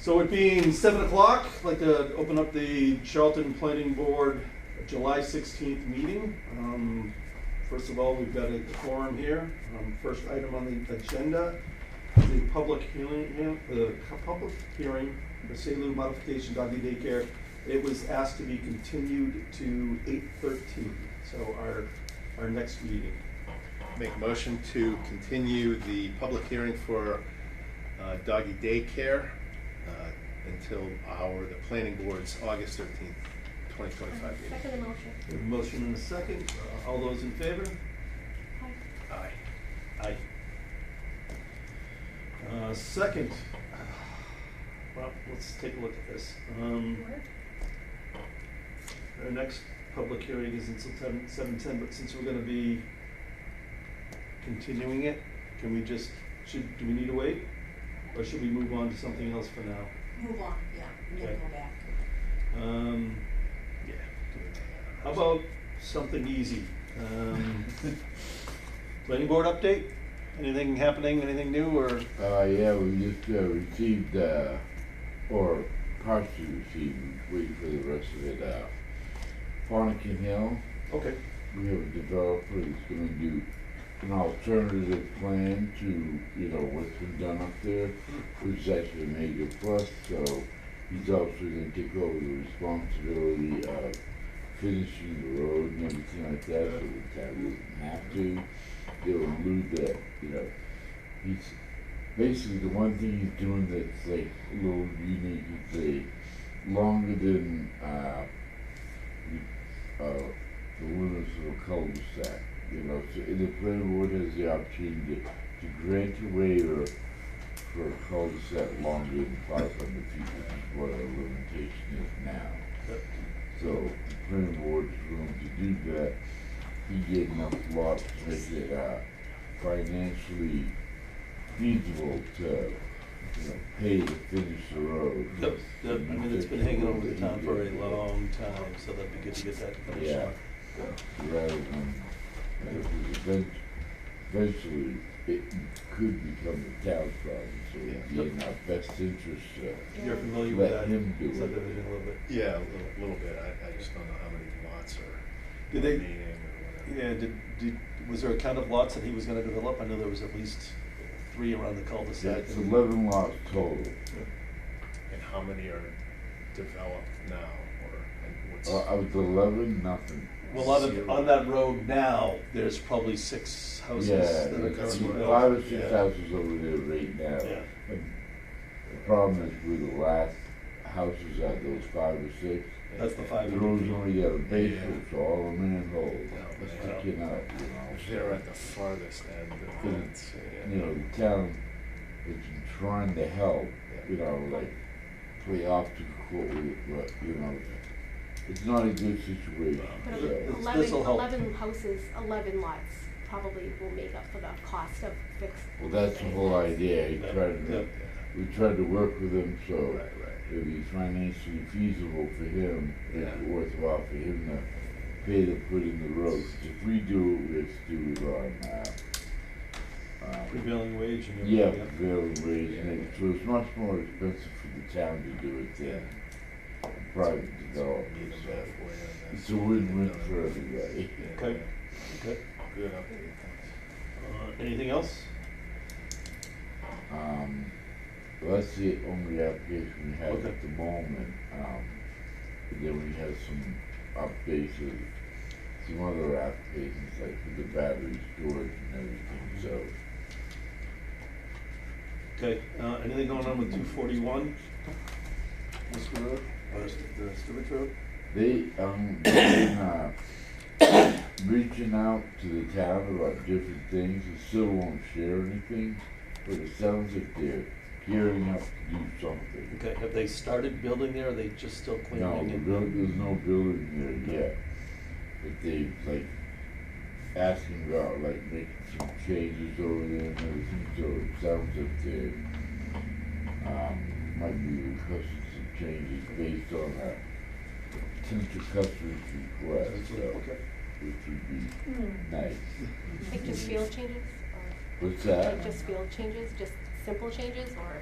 So it being 7 o'clock, I'd like to open up the Charlton Planning Board July 16th meeting. First of all, we've got a quorum here. First item on the agenda is the public hearing, the Salu modification doggy daycare. It was asked to be continued to 8/13, so our next meeting. Make a motion to continue the public hearing for doggy daycare until the planning board's August 13th, 2025 meeting. Second the motion. We have a motion and a second. All those in favor? Aye. Aye. Second, well, let's take a look at this. Our next public hearing is until 7:10, but since we're gonna be continuing it, can we just, do we need to wait? Or should we move on to something else for now? Move on, yeah, and then Okay. go back. Yeah. How about something easy? Planning board update? Anything happening, anything new, or? Yeah, we just received, or partially received, wait for the rest of it, Farnican Hill. Okay. We have a developer that's gonna do an alternative plan to, what's been done up there, which is actually a major plus, so he's also gonna take over the responsibility of finishing the road and everything like that, so the town doesn't have to. They'll include that, he's, basically the one thing he's doing that's like a little unique is a longer than, the limits of a cul-de-sac, so the planning board has the opportunity to grant a waiver for a cul-de-sac longer than 500 feet, which is what our limitation is now. Yep. So the planning board is willing to do that. He get enough lots to make it financially feasible to, pay to finish the road. Yep, I mean, it's been hanging over the town for a long time, so that'd be good to get that finished. Yeah. Rather than, because eventually it could become the town's problem, so it'd be in our best interest to You're familiar with let that him do subdivision it. a little bit? Yeah, a little bit. I just don't know how many lots are Did they- remaining or whatever. Yeah, was there a count of lots that he was gonna develop? I know there was at least 3 around the cul-de-sac. It's 11 lots total. And how many are developed now, or and what's? Out of the 11, nothing. Well, on that road now, there's probably 6 houses Yeah, that are it's currently built. 5 or 6 Yeah. houses over there right now. Yeah. And the problem is with the last houses at those 5 or 6, That's the the 500 road's feet. only got a basement, so all the manholes Yeah. are sticking out, They're at the farthest end of Yeah. that, so, The town has been trying to help, like play optical with it, but, it's not a good situation. But So, This'll help. 11 houses, 11 lots probably will make up for the cost of fixing. well, that's the whole idea. Yeah. We tried to work with him, so Right, right. it'd be financially feasible for him, make it Yeah. worthwhile for him to pay to put in the road. 'Cause if we do it, we have to do it on, Prevailing wage and yeah, everything. prevailing wage, and it, so it's much more expensive for the town to do it than a private Meet developer, them so halfway on that. it's a win-win for everybody. Yeah. Okay. Okay. Good update, thanks. Anything else? Well, that's the only application we have Okay. at the moment, and then we have some updates of some other applications, like for the battery storage and everything, so. Okay, anything going on with 241? Worcester Road, or the Stewart Road? They, reaching out to the town about different things, and still won't share anything, but it sounds like they're gearing up to do something. Okay, have they started building there, or are they just still No, cleaning and? there's no building there yet, but they, asking about, making some changes over there and everything, so it sounds like they, might be requesting some changes based on a potential customer's request, so, Okay. which would be nice. Like just field changes, or What's that? like just field changes, just simple changes, or?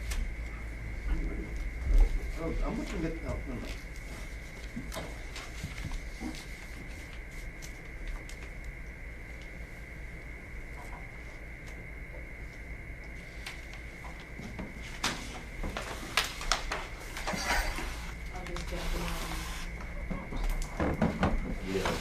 Oh, I'm looking at, no, no, no. I'll just get them Yeah.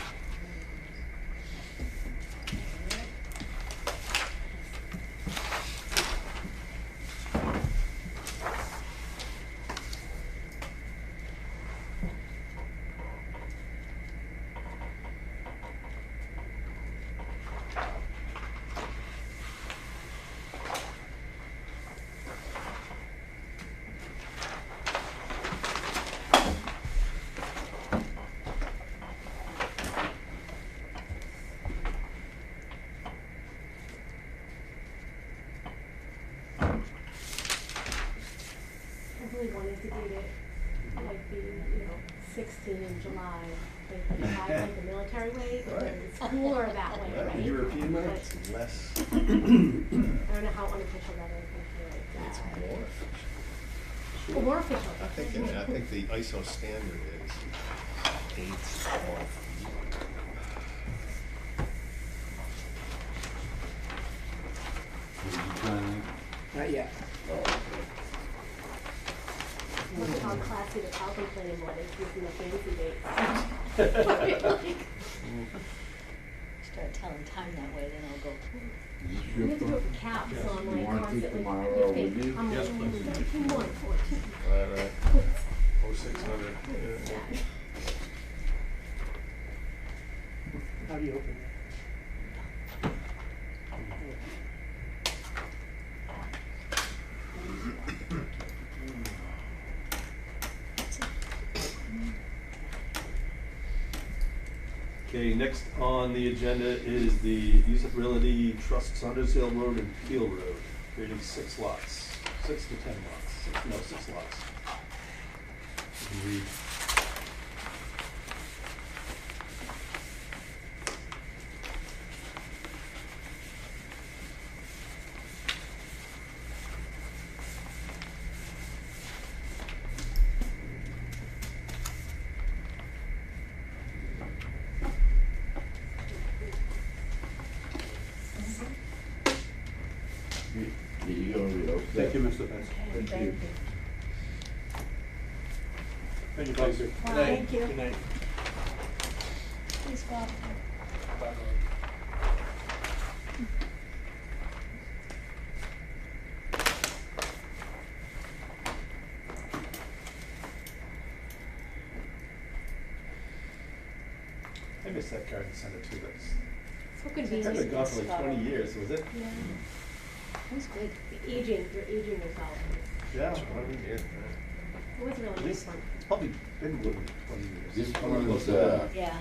I really wanted to get it like the, you know, 16 in July, like the five, like the military way, because Right. it's cooler that way, Yeah, right? European way. But It's less, I don't know how unofficial that is, I feel like it's that. more. Well, more official. I think the ISO standard is 8 feet. Did you sign Not yet. it? Oh, okay. Look at how classy the Falcon planning one is using the fancy dates. Start telling time that way, then I'll go, Is this We your have to do it phone? for caps, so I'm You like want these constantly. tomorrow you with think, you? I'm Yes, like, please. 13 more, 14. Right. 0600. Yeah. How do you open it? Okay, next on the agenda is the usability trust Saunders Hill Road and Peel Road, creating 6 lots, 6 to 10 lots, 6 lots. You can read. Here you go, Leo. Thank you, Mr. Pence. Thank you. Thank you, Pence. Thank you. Good night. Please go out. I missed that card and sent it to us. So It's convenient. been gone for like 20 years, was it? Yeah. It was good. The aging, you're aging yourself. Yeah. Yeah. It was really At nice least, one. it's probably been more than 20 years. This Probably one close is, to that. Yeah.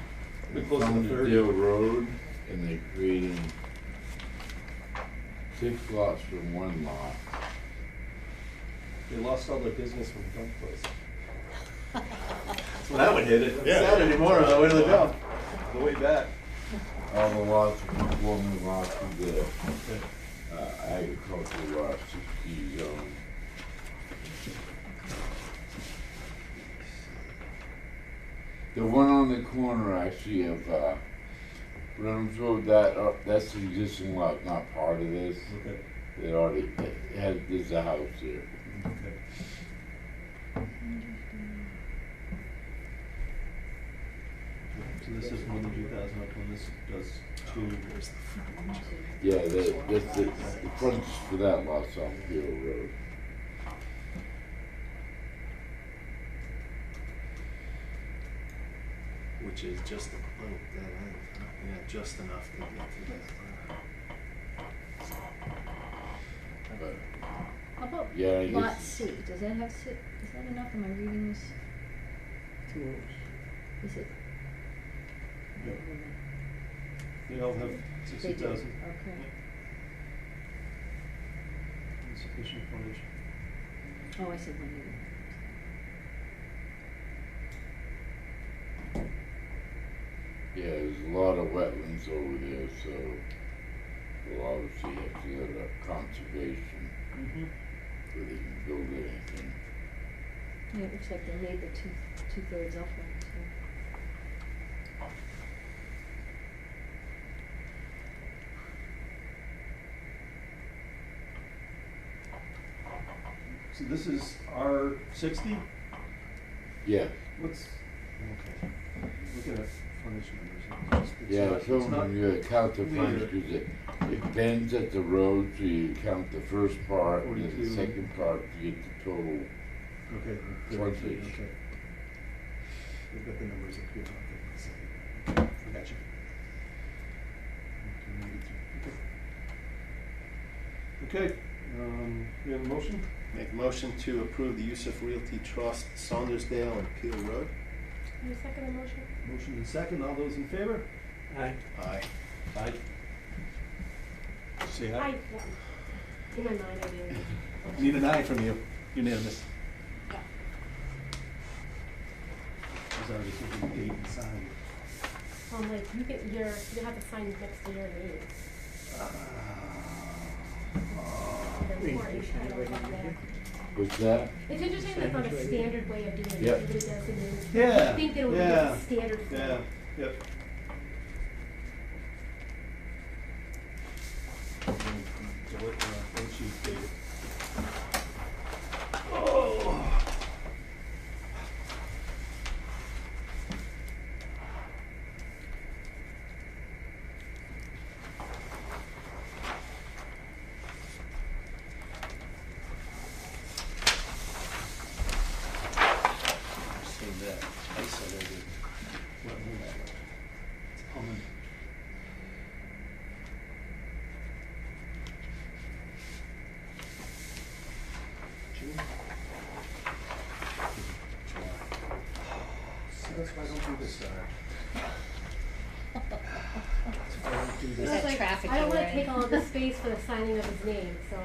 Been close to the Saunders 30. Hill Road, and they're creating 6 lots from 1 lot. They lost all their business from the dump place. That's when I would hit it. It's Yeah. not anymore on the way to the dump, the way back. All the lots, conforming lots are there. Agricultural lots, 60 zone. The one on the corner actually of, Reynolds Road, that's the existing lot, not part of this. Okay. It already, it has, there's a house there. Okay. So this is more than 2,000 up when this does 2. Yeah, the frontage for that lot's on Peel Road. Which is just about that end, huh? Yeah, just enough to get to that. But, How about yeah, I lot guess, C? Does that have, is that enough? Am I reading this? 2 hours. Is it? They all have They do, 60,000. okay. Insufficient frontage. Oh, I said one unit. yeah, there's a lot of wetlands over there, so we'll obviously have to go to conservation Mm-hmm. before they can build anything. Yeah, it looks like they made the two-thirds up there, so. So this is R60? Yeah, What's, okay, looking at frontage numbers. It's yeah, not- some it's of not- them you count the frontage, weird. cause it bends at the road, so you count the first part, and then 42. the second part to get the total. Okay, Frontage. okay. We've got the numbers up here. Okay, let's see. I got you. 293. Okay, we have a motion? Make a motion to approve the Yusuf Realty Trust Saundersdale and Peel Road. Can you second the motion? Motion and second, all those in favor? Aye. Aye. Aye. Say I, aye. yeah. In my mind, I do. Need an aye from you, unanimous. Yeah. I was already thinking date and sign. Like, you have to sign next to your name. The Wait, important, you I sign don't right have in that. here? What's that? It's interesting, it's not a Sign it right standard way of doing it, Yep. everybody does it in. Yeah, I think that it would be yeah, a standard form. Yeah, yep. So what sheet date? Oh. I've seen that. Isolated. It's common. June? See, that's why I don't do this. That's why I don't do It's this. that like, traffic I don't you're wanna in? take all of the space for the signing of his name, so.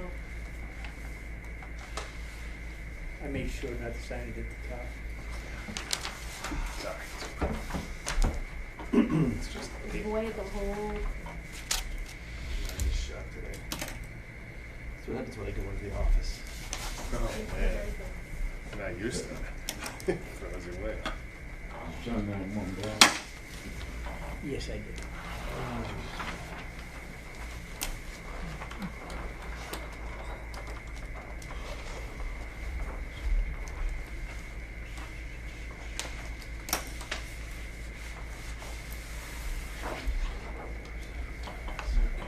I made sure not to sign it at the top. Sorry. It's just Avoid the whole, I'm shocked today. That's what happens when I go into the office. Oh, it's man. very good. I'm not used to that. Throws it away. Sign that one down. Yes, I did.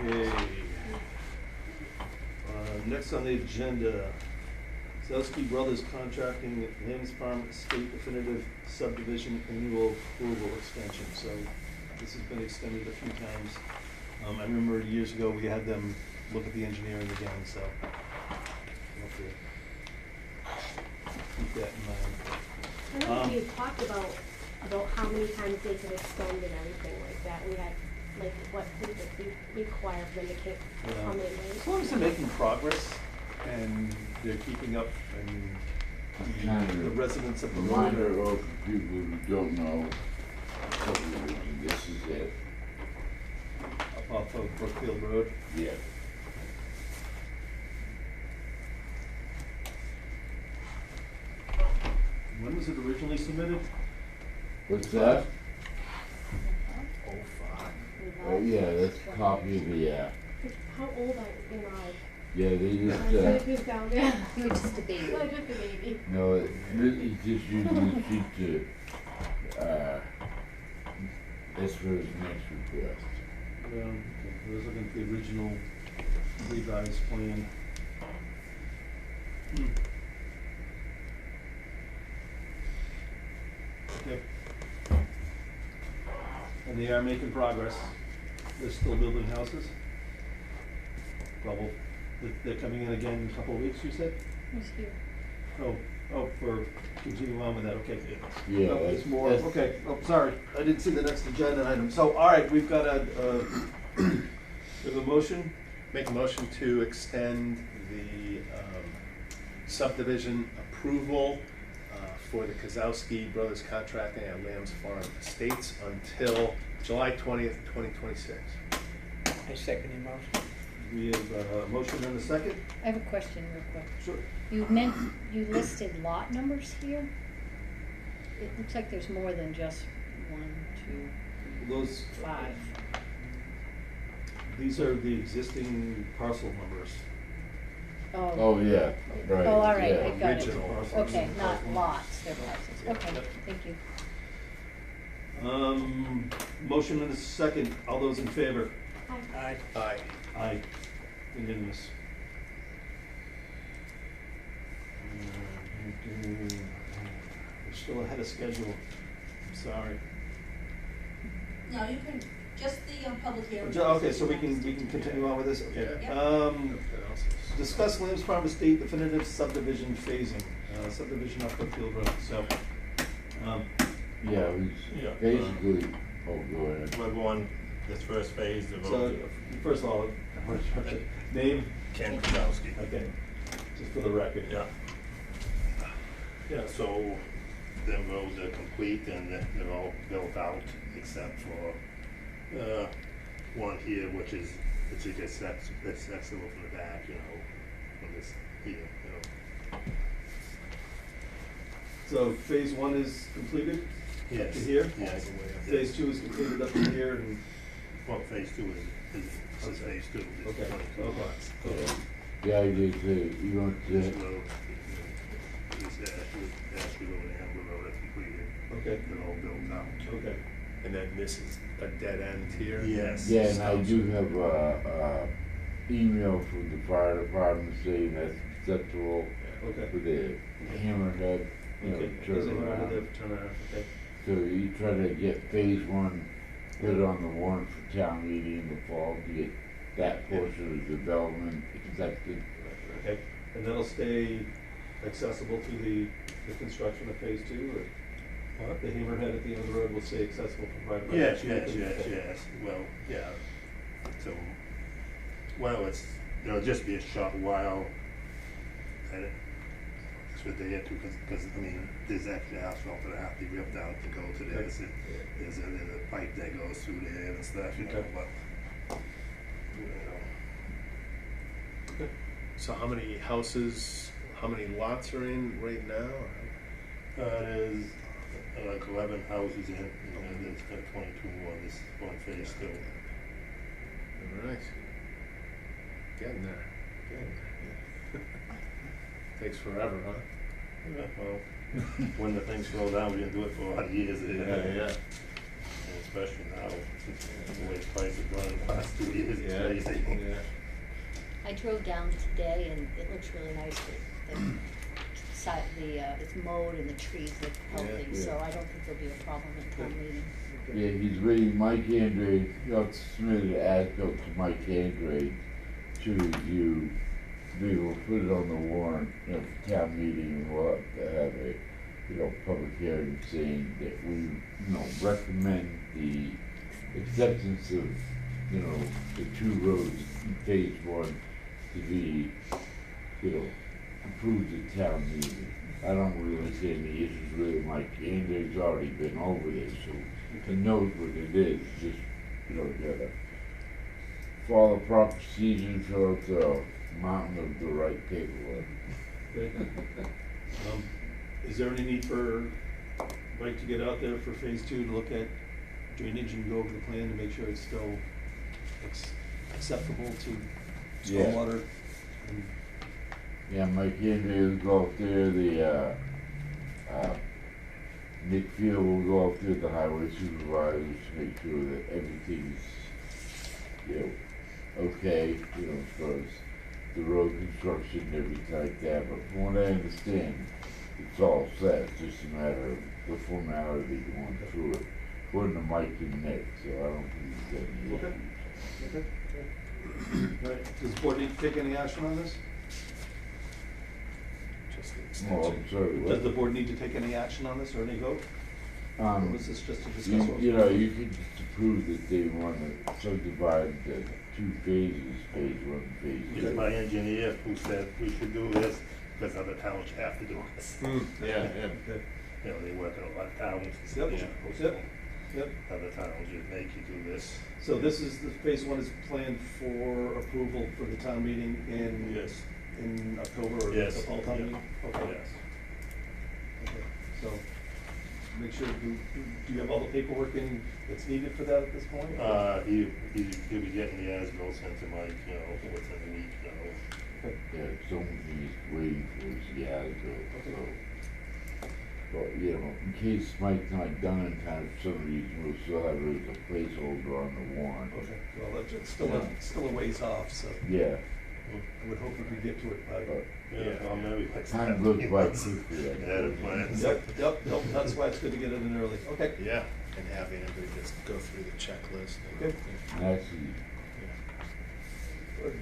Okay. Next on the agenda, Zelsky Brothers Contracting, Lambs Farm Estate Definitive Subdivision Annual Approval Extension. So this has been extended a few times. I remember years ago, we had them look at the engineering again, so hopefully keep that in mind. I don't think we had talked about how many times they could extend and everything like that. We had, like, what we require for them to come in, right? As long as they're making progress and they're keeping up and the residents of the road Reminder are. of people who don't know, subdivision, this is it. Up off of Brookfield Road. Yeah. When was it originally submitted? What's that? Oh, fuck. Oh, yeah, that's a copy of the, How old am I? yeah, they just, This is down there. You were just a baby. I'm just a baby. no, it really just using the sheet to, as for his next request. I was looking at the original revised plan. Okay. And they are making progress. They're still building houses. Probably, they're coming in again in a couple of weeks, you said? Who's here? Oh, for continuing on with that, okay. Yeah, No, there's that's- more, that's- okay, oh, sorry, I didn't see the next agenda item. So, all right, we've got we have a motion. Make a motion to extend the subdivision approval for the Kozowski Brothers Contracting at Lambs Farm Estates until July 20th, 2026. I second the motion. We have a motion and a second. I have a question real quick. Sure. You listed lot numbers here? It looks like there's more than just 1, 2, Those, 5. these are the existing parcel numbers. Oh, yeah, right. Oh, all right, yeah. I got it. Original parcels. Okay, not lots, they're parcels. Okay, Yep. thank you. Motion and a second. All those in favor? Aye. Aye. Aye. Unanimous. We're still ahead of schedule. I'm sorry. No, you can, just the public hearing. Okay, so we can continue on with this? Okay. Yeah. Discuss Williams Farm Estate definitive subdivision phasing, subdivision up Brookfield Road, so, Yeah, Yeah. basically, oh, go ahead. We're going this first phase of so, first of all, name? Ken Kuzowski. Okay, just for the record. Yeah. Yeah, so the roads are complete and they're all built out except for one here, which is accessible from the back, you know, from this here, you know. So phase one is completed? Up to Yes. here? Yes. Phase two is completed up to here, and, Well, phase two is phase two, is Okay, 22 okay. lots. The idea is that you want This to, road, this Ashwood Road and Amber Road are completed, okay, they're all built out. okay. And then this is a dead end here? Yes. yeah, and I do have a email from the fire department saying that's acceptable Okay. for the hammerhead, you know, Okay, turn doesn't matter around. the turnaround, okay. So you try to get phase one put on the warrant for town meeting in the fall to get that portion of the development accepted. Okay, and that'll stay accessible to the construction of phase two, or What? the hammerhead at the end of the road will stay accessible for private? Yes, drivers? yes, well, yeah, so, well, it'll just be a short while, and that's what they had to, because, I mean, there's actually asphalt that have to be ripped out to go to this, and there's a pipe that goes through there and stuff, you know, Okay. but, you know. Okay. So how many houses, how many lots are in right now? There's like 11 houses in, and there's 22 more, this one phase two. All right. Getting there. Takes forever, huh? Yeah, well, when the things slow down, we didn't do it for a lot of years. And especially now, the way the price is running the past 2 years, it's crazy. Yeah. I drove down today and it looks really nice. It's mowed and the trees look healthy, Yeah. so I don't think there'll be a problem in town meeting. Yeah, he's waiting, Mike Andre, got submitted an as-built to Mike Andre to review, to be able to put it on the warrant, you know, for town meeting, and we'll have to have a, you know, public hearing saying that we, you know, recommend the acceptance of, you know, the 2 roads in phase one to be, you know, approved at town meeting. I don't really see any issues with it, Mike Andre's already been over this, so he knows what it is, just, you know, gotta follow proper procedures, fill out the mountain of the right paperwork. Okay. Is there any need for Mike to get out there for phase two to look at drainage and go over the plan to make sure it's still acceptable to Yeah. stormwater? And Yeah, Mike Andre will go up there, Nick Field will go up there, the highway supervisors, to make sure that everything's, you know, okay, you know, as far as the road construction and everything like that, but from what I understand, it's all set, it's just a matter of the formality going through it, according to Mike and Nick, so I don't think there's any Okay. issues. Okay. All right, does the board need to take any action on this? Just the Oh, extension. I'm sorry, what? Does the board need to take any action on this or any vote? Or was this just to discuss? what- You know, you could just approve that they wanna subdivide the 2 phases, phase 1, phase 2. It's my engineer who said we should do this, because other towns have to do this. Yeah, yeah. Okay. You know, they work in a lot of towns. Yep, Yeah. yep. Yep. other towns just make you do this. So this is, the phase one is planned for approval for the town meeting Yes, in October or the Yes, fall town yeah. meeting? Okay. yes. Okay, so make sure, do you have all the paperwork in that's needed for that at this point? He'll be getting the as-built sent to Mike, you know, within a week, you know. Okay. Yeah, someone he's waiting for is the as-built, so. But, you know, in case Mike's not done in time for some reason, we'll still have it as a placeholder on the warrant. Okay, well, it's still a ways off, so Yeah, I would hope we could get to it by. but Yeah, well, maybe like. time goes by quickly. I Had a guess. plan. Yep, that's why it's good to get it in early, okay. Yeah, and having everybody just go through the checklist. and- Okay. And actually,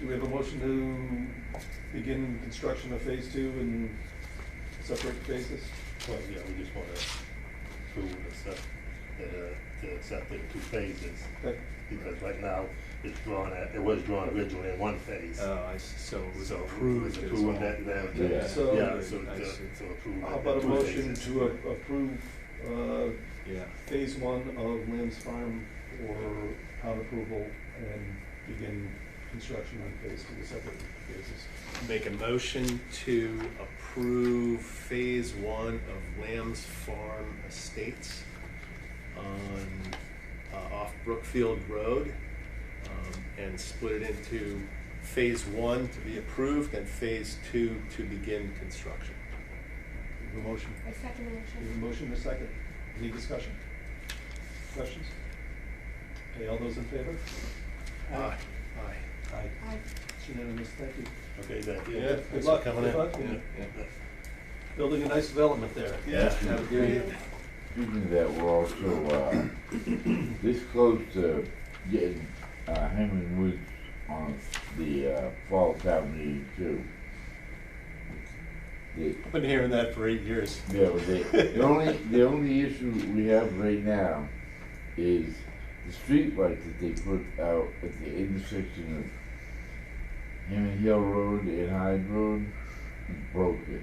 Do we have a motion to begin construction of phase two in separate phases? Well, yeah, we just wanna approve and accept, to accept it in two phases, Okay, because right now, it was drawn originally in one phase. Oh, I see, so it was So approved as approved all. that, Yeah. So- yeah, so I see. approve. how it in about a two motion phases. to approve, Yeah, phase one of Lamb's Farm for town approval and begin construction on phase two, separate phases? make a motion to approve phase one of Lamb's Farm Estates on, off Brookfield Road, and split it into phase one to be approved and phase two to begin construction. We have a motion. I second the We have a motion. motion and a second. Any discussion? Questions? Okay, all those in favor? Aye. Aye. Aye. Aye. It's unanimous, thank you. Okay, thank you. Yeah, Good thanks for luck, coming good in. luck. Yeah. Building a nice development there. Yeah, have a great evening. speaking of that, we're also, this close to getting, Hammond Woods on the, fall town meeting too. The- I've been hearing that for 8 years. Yeah, but the only issue we have right now is the street light that they put out at the intersection of Hammond Hill Road and Hyde Road is broken.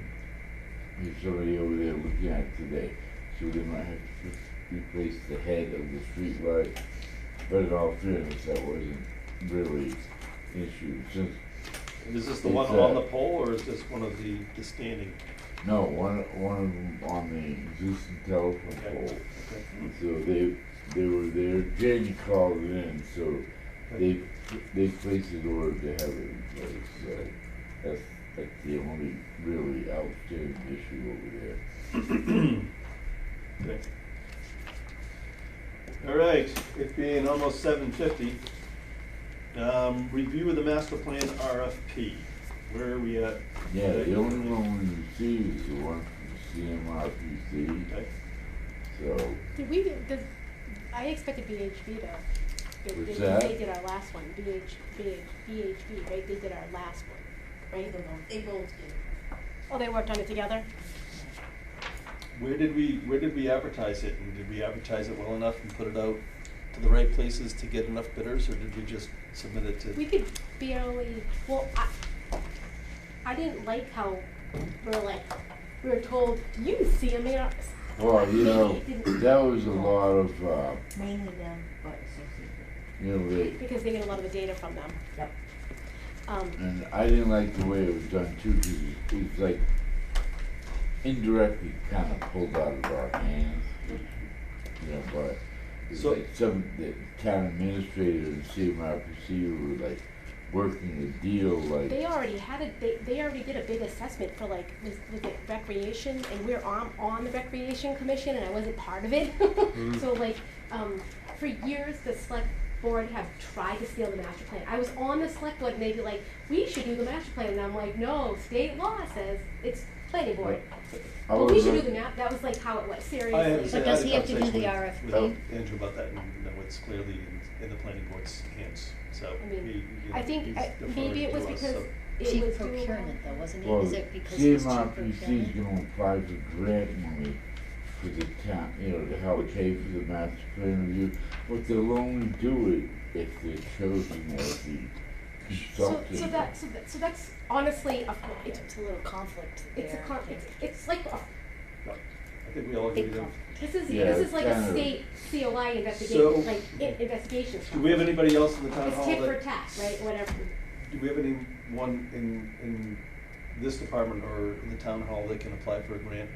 There's somebody over there looking at it today, so they might have to replace the head of the street light. But in all fairness, that wasn't really an issue, since, And is this the It's, one on the pole, or is this one of the standing? no, one of them on the existing telephone Okay. pole. Okay. So they were there, Jenny called in, so they placed an order to have it replaced, so that's the only really outstanding issue over there. Okay. All right, it being almost 7:50, review of the master plan RFP. Where are we at? Yeah, today? the only one we received is the one from CMRPC, Okay. so, Did we, I expected BHB to, What's they that? did our last one, BHB, right, they did our last one, right? They both did. Oh, they worked on it together? Where did we advertise it, and did we advertise it well enough and put it out to the right places to get enough bidders, or did we just submit it to? We could barely, well, I didn't like how we were told, you can see them, well, you know, Maybe it didn't- that was a lot of, Mainly them, but you know, because they get a lot of the data from them. Yep. and I didn't like the way it was done too, because it's like indirectly kind of pulled out of our hands, you know, but it's So- like the town administrator and CMRPC were like working a deal like, They already had they already did a big assessment for like, was it recreation, and we're on the recreation commission, and I wasn't part of it. So like, for years, the select board have tried to steal the master plan. I was on the select board, and they'd be like, we should do the master plan, and I'm like, no, state law says it's planning board. I Well, we was should do look- the map, that was like how it was, I had seriously. to But does say, he I had have to a do the conversation with RFP? Andrew about that, and no, it's clearly in the planning board's hands, so. I mean, he, you know, I think, he's maybe it was deferring to us, because so. it Cheap was doing well. procurement though, wasn't it? well, Is it because it was cheap CMRPC's procurement? gonna apply for grant money for the town, you know, to help pay for the master plan review, but they'll only do it if they're chosen as the consultant. So that's honestly, it's It's a little conflict It's a there. it's like I think we all agree Big that. company. Yeah, This is like a kind of. state COI So- investigation, like investigation stuff. Do we have anybody else in the town It's hall tit for that, tat, right, whatever. do we have anyone in this department or in the town hall that can apply for a grant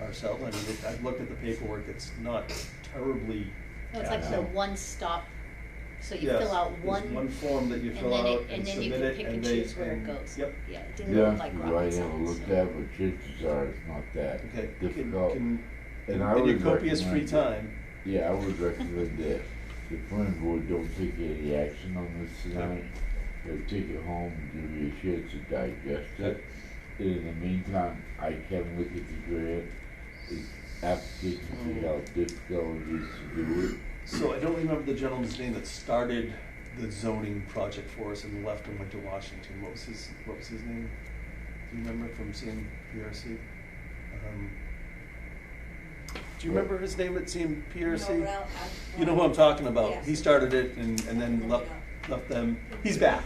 ourselves? I mean, I've looked at the paperwork, it's not terribly. No, it's like the taxing. one-stop, so you Yes, fill out there's one form that you and fill then out it- and then you submit can it, pick and and they, choose where it and- goes. Yep. Yeah, it didn't Yeah, look like I rocket never science. looked at, but chances are it's not that Okay, difficult. in And I your would copious free recommend- time, Yeah, I would recommend that the planning board don't take any action on this tonight. They'll take it home and give you a chance to digest it. And in the meantime, I can look at the grant, its application, see how difficult it is to do it. so I don't remember the gentleman's name that started the zoning project for us and left and went to Washington. What was his name? Do you remember from seeing PRC? Do you remember his name at CMPRC? No, well, You know who I'm talking about? Yes. He started it and then left them. He's back.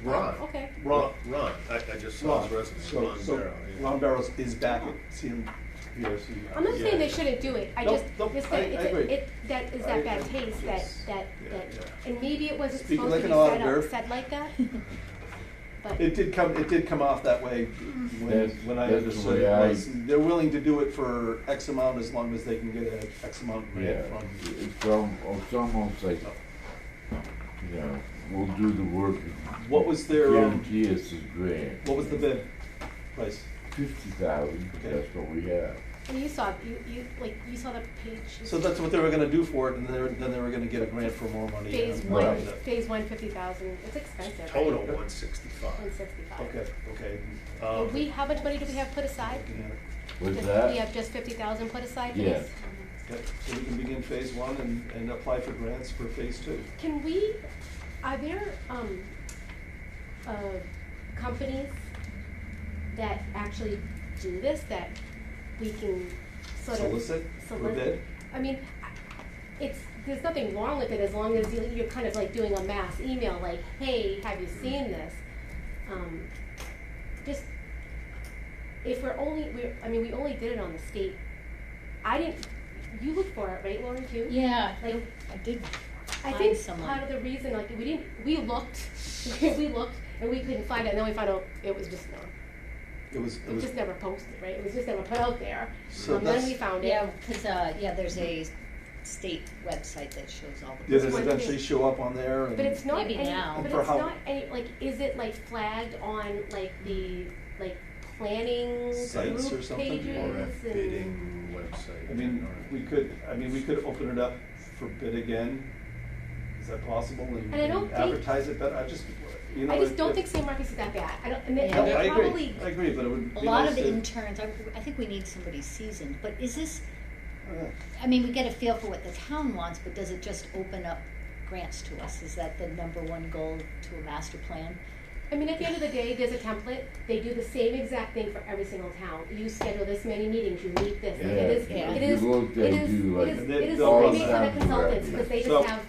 Ron. Okay. Ron. Ron, I just saw his resume, Ron So Barrow. yeah. Ron Barrows is back at CMPRC. I'm not Yeah. saying they shouldn't do it, I Nope, just, nope, it's I that, it's agree. that is I- that bad I- taste, yes. that, Yeah, yeah. and maybe it wasn't Speaking supposed to like be an auditor. said like that, but. It did come off that way That's- when I that's the understood way it I- was. They're willing to do it for X amount as long as they can get a X amount Yeah, grant from. it's almost like, you know, we'll do the work What was and their, guarantee us this grant. what was the bid price? 50,000, Okay. that's what we have. And you saw, you saw the page. So that's what they were gonna do for it, and then they were gonna get a grant for more money. Phase and- one, Right. phase one, 50,000, it's expensive. right? Total 165. 165. Okay. And how much money do we have put aside? Looking at it. What's Just- that? We have just 50,000 put aside for Yes. this? Yep, so we can begin phase one and apply for grants for phase two. Can we, are there, companies that actually do this, that we can sort of? Solicit for solic- bid? I mean, it's, there's nothing wrong with it as long as you're kind of like doing a mass email, like, hey, have you seen this? Just, if we only did it on the state. You looked for it, right, Lauren, too? Yeah, Like, I did I find think someone. part of the reason, like, we looked, and we couldn't find it, and then we found out it was just, It was, it was just never posted, right? It was just never put out there. So Then that's- we found it. Yeah, because, there's a state website that shows all the. did it One eventually thing. show up on there? And- But it's not Maybe any, now. but For it's how- not any, like, is it like flagged on like the, like, planning Sites or group something? pages Or a and? bidding website. I mean, we could open it up for bid again. Is that possible? And I don't think- Advertise it better, I just don't think San Marcos is that bad. I don't, and they, Yeah. No, I they're agree, probably, I agree, but it would A be lot nice of the to- interns, I think we need somebody seasoned, but is this, Uh, I mean, we get a feel for what the town wants, but does it just open up grants to us? Is that the number one goal to a master plan? I mean, at the end of the day, there's a template. They do the same exact thing for every single town. You schedule this many meetings, you meet this. Yeah, It is, yeah. it If is, you look, they it is, do like it is, And it is, all I of make fun of them consultants directly. because they So- just have,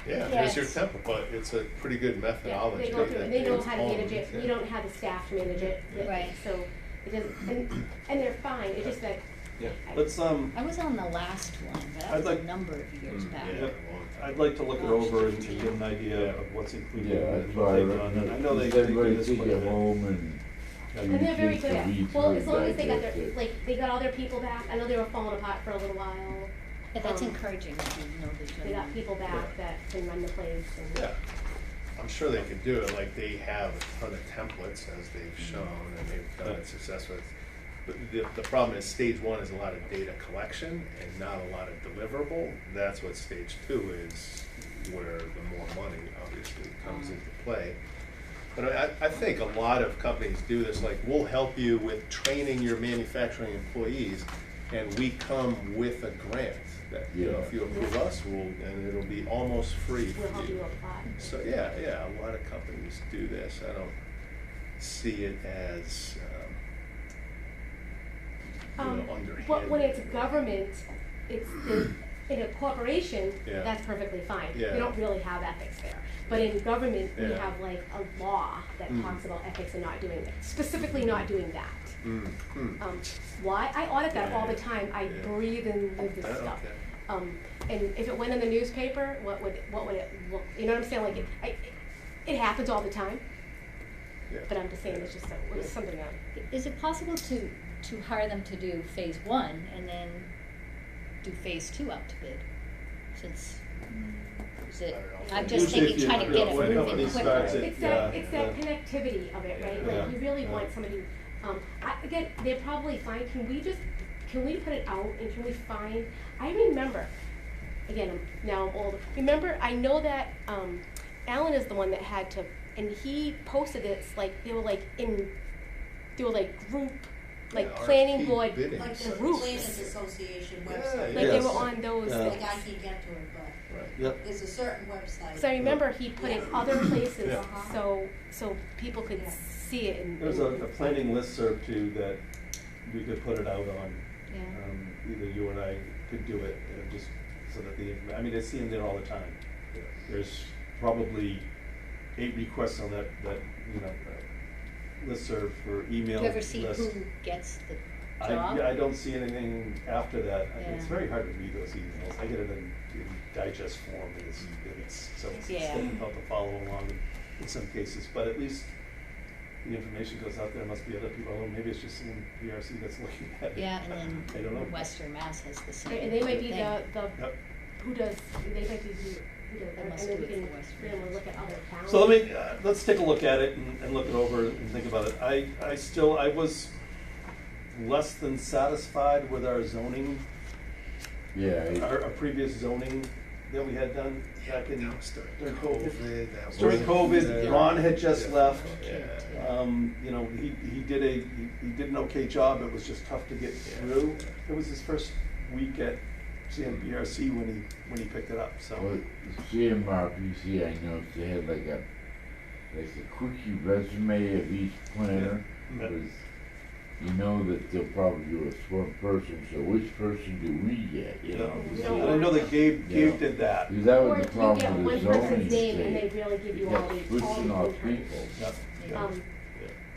Yeah, Yeah, here's your it's- template, but it's a pretty good yeah, methodology. they go through, and they know how to It's manage it. all- You don't have the staff to manage it. Right. So it doesn't, and they're fine. It's just that, Yeah, let's, I was on the last one, but that I'd was a like- number of years Mm, back. yeah. Yep. I'd like to look it over and get an idea of what's included Yeah, and that's what why I they've done. recommend, And I know they just do everybody this take quite a it bit. home and. and they're very good at, well, as long as they got their, digest it. like, they got all their people back. I know they were falling apart for a little while. Yeah, that's Um, encouraging if you know the They got people back that can run the place and. Yeah, I'm sure they could do it, like they have a ton of templates as they've shown, and they've done it successfully. But the problem is, stage one is a lot of data collection and not a lot of deliverable. That's what stage two is, where the more money obviously comes into play. But I think a lot of companies do this, like, we'll help you with training your manufacturing employees, and we come with a grant that, you know, if you approve us, and it'll be almost free We'll for help you. you apply. So, yeah, a lot of companies do this. I don't see it as, you know, underhanded. But when it's government, in a corporation, Yeah. that's perfectly fine. Yeah. We don't really have ethics there. But in government, we Yeah. have like a law that Mm. talks about ethics and not doing that, specifically not doing that. Mm, mm. Why? I audit that all the Yeah. time. I Yeah. breathe and live this stuff. Okay. And if it went in the newspaper, what would it look, you know what I'm saying? Like, it happens all the time, Yeah. but I'm just saying it's just, it was something that. Is it possible to hire them to do phase one and then do phase two out to bid? Since, is it, I don't know. I'm just Usually if thinking, you- trying to get it when a moving company quicker. starts it, It's that, yeah, it's that yeah. connectivity of it, right? Yeah. Like, you really Yeah. want somebody, again, they're probably fine, can we put it out and can we find, I remember, again, now I'm old, remember, I know that, Alan is the one that had to, and he posted it, it's like, they were like group, like Yeah, planning RFP board bidding. Like the groups. Planners Association Yeah, website. Like they Yes. were on those, Yeah. Like like, I can't get to it, but Right. Yep. there's a certain website. so I remember he put it other places, Yeah. so people could Yeah. see it and. There's a planning listserv too that we could put it out on. Yeah. Either you and I could do it, just so that I mean, I see them there all the time. There's probably 8 requests on that, you know, listserv for email Do you ever see list. who gets the I job? don't see anything after that. It's Yeah. very hard to read those emails. I get it in digest form, and so it's Yeah. difficult to follow along in some cases, but at least the information goes out there. Must be other people, oh, maybe it's just in PRC that's looking at it. Yeah, and I don't then know. Western Mass has the same And they might be thing. the, Yep. who does, they might be who does, They and must then do we it can, for Western then we'll Mass. look at other towns. So let's take a look at it and look it over and think about it. I was less than satisfied with our zoning, Yeah, our previous zoning that we had done back in, That was during during COVID. COVID. That was- During COVID, Yeah. Ron had just Yeah. left. Yeah. You know, he did an okay job. It was just tough to get Yeah. through. It was his first week at CMPRC when he picked it up, so. well, CMRPC, I noticed they had like a quickie resume of each planner, Yeah. because you know that they'll probably do a one person, so which person do we get, you know? Yeah. And I know that Gabe Yeah. did that. Because that Or was the if you problem get with one the zoning person's name and they state. really give you You all got the switching off information. people. Yep. Yeah.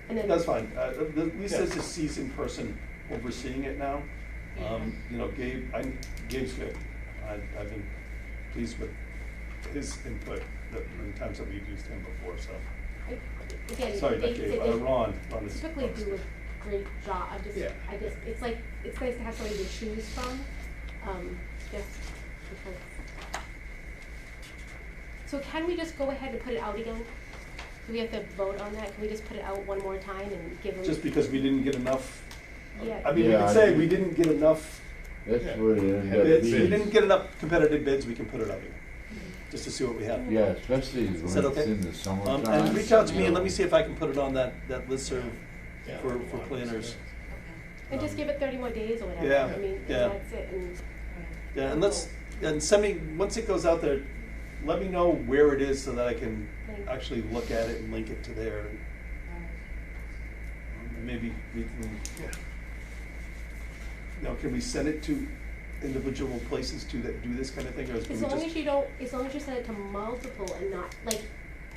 And then. That's fine. At least Yeah. there's a seasoned person overseeing it now. You know, Gabe's good. I've been pleased with his input in times that we've used him before, so. Again, Sorry, not they Gabe, Ron is. typically do a great job. Yeah. It's like, it's nice to have somebody to choose from, just because. So can we just go ahead and put it out again? Do we have to vote on that? Can we just put it out one more time and give them? Just because we didn't get enough, Yeah. I mean, we Yeah, can I say think- we didn't get enough That's Yeah. what it ended up bids, we being. didn't get enough competitive bids, we can put it out again, just to see what we have. Yeah, especially when Is that it's okay? in the summertime. And reach out to me you and let know. me see if I can put it on that listserv Yeah. for planners. And just give it 30 more days or whatever. Yeah, I mean, and yeah. that's it. And Yeah, and send me, once it goes out there, let me know where it is so that I can Link. actually look at it and link it to there. And maybe we can, you know, can we send it to individual places too that do this kind of thing, or can as we long just? as you don't, as long as you send it to multiple and not like,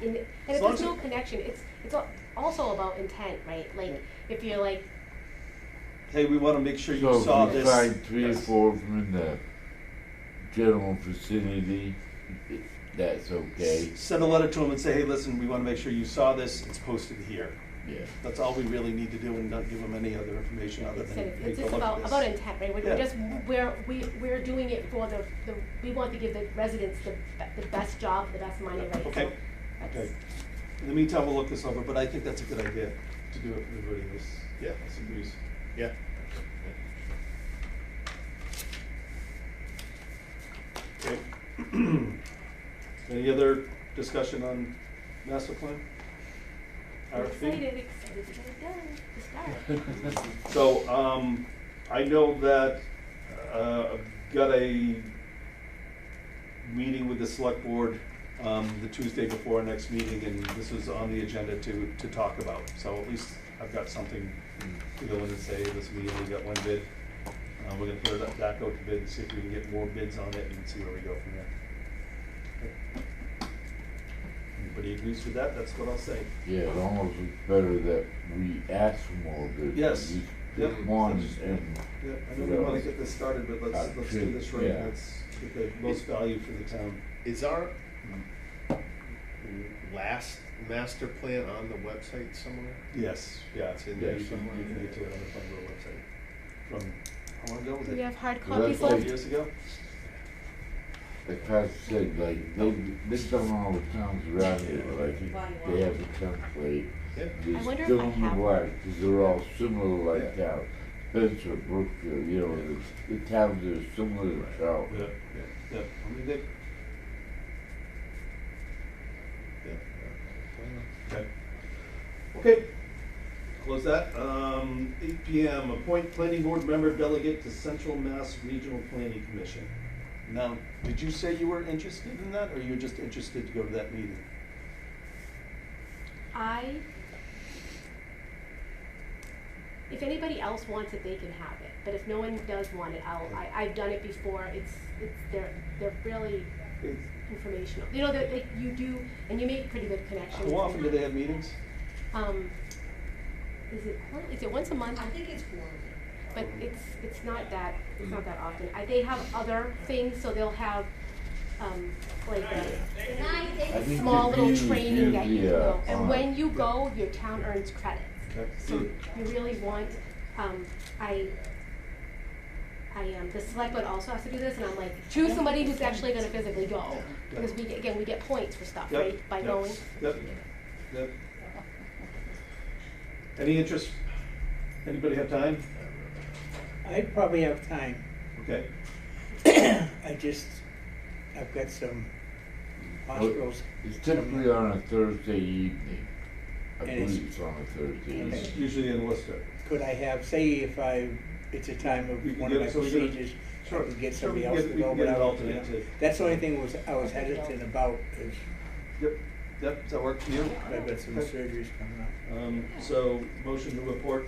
and As if long there's as no it- connection, it's also about intent, right? Like if you're like, Hey, we wanna make sure you So saw if we this. find 3 or Yes. 4 from in the general vicinity, that's okay. Send a letter to them and say, hey, listen, we wanna make sure you saw this, it's posted here. Yeah. That's all we really need to do and not give them any other information other than, it's hey, go just look at this. about intent, right? We're Yeah. just, we're doing it for the, we want to give the residents the best job, the best money, right? Okay. So that's- Okay. In the meantime, we'll look this over, but I think that's a good idea to do it for everybody else. Yeah. Else agrees. Yeah. Okay. Any other discussion on master plan? I'm RFP? excited to get it done, to start. So, I know that, I've got a meeting with the select board, the Tuesday before our next meeting, and this is on the agenda to talk about. So at least I've got something to go in and say, listen, we only got one bid. We're gonna put it back out to bid, see if we can get more bids on it and see where we go from there. Anybody agrees with that? That's what I'll say. Yeah, it almost looks better that we ask for more bids. Yes. We Yep. pick one and, Yeah, I know we wanna get this started, but let's do this right. Yeah. Let's get the most value for the town. Is our last master plan on the website somewhere? Yes, yeah, It's in there you can somewhere. get to it on the Plain Board website. From, how long ago was Do it? we have hard Well, copies that's left? 12 years ago? like Pat said, like, they've done all the towns around here, but I think they have a template. Yeah. There's I wonder if still I in the have black, because they're all similar like Yeah. towns. Spencer, Brookfield, you know, the towns that are similar to Charlotte. Yeah. I mean, they, Yeah. okay. Okay, close that. 8 PM, appoint planning board member delegate to Central Mass Regional Planning Commission. Now, did you say you were interested in that, or you were just interested to go to that meeting? If anybody else wants it, they can have it, but if no one does want it, I've done it before, they're really It's- informational. You know, that you do, and you make pretty good connections. How often do they have meetings? Is it once a month? I think it's quarterly. But it's not that often. They have other things, so they'll have, like I a think small the little meetings training that you usually, go. And on- when you go, your town earns credits. Okay. So you really want, the select board also has to do this, and I'm like, choose somebody who's actually gonna physically go. Because we get points for stuff, Yep, right, by yep, going. Yep. Any interest? Anybody have time? I probably have time. Okay. I've got some Well, hospitals. It's typically on a Thursday evening. I And it's- believe it's on a Thursday and evening. It's usually in Worcester. Could I have, say if it's a time of We can one get of my it, so we get it- procedures, I Sure. could get Sure, somebody we else can to get- go, we can but get I an was, alternate too. that's the only thing I was hesitant about, is Yep, does that work for you? I've got some Okay. surgeries coming up. So, motion to report.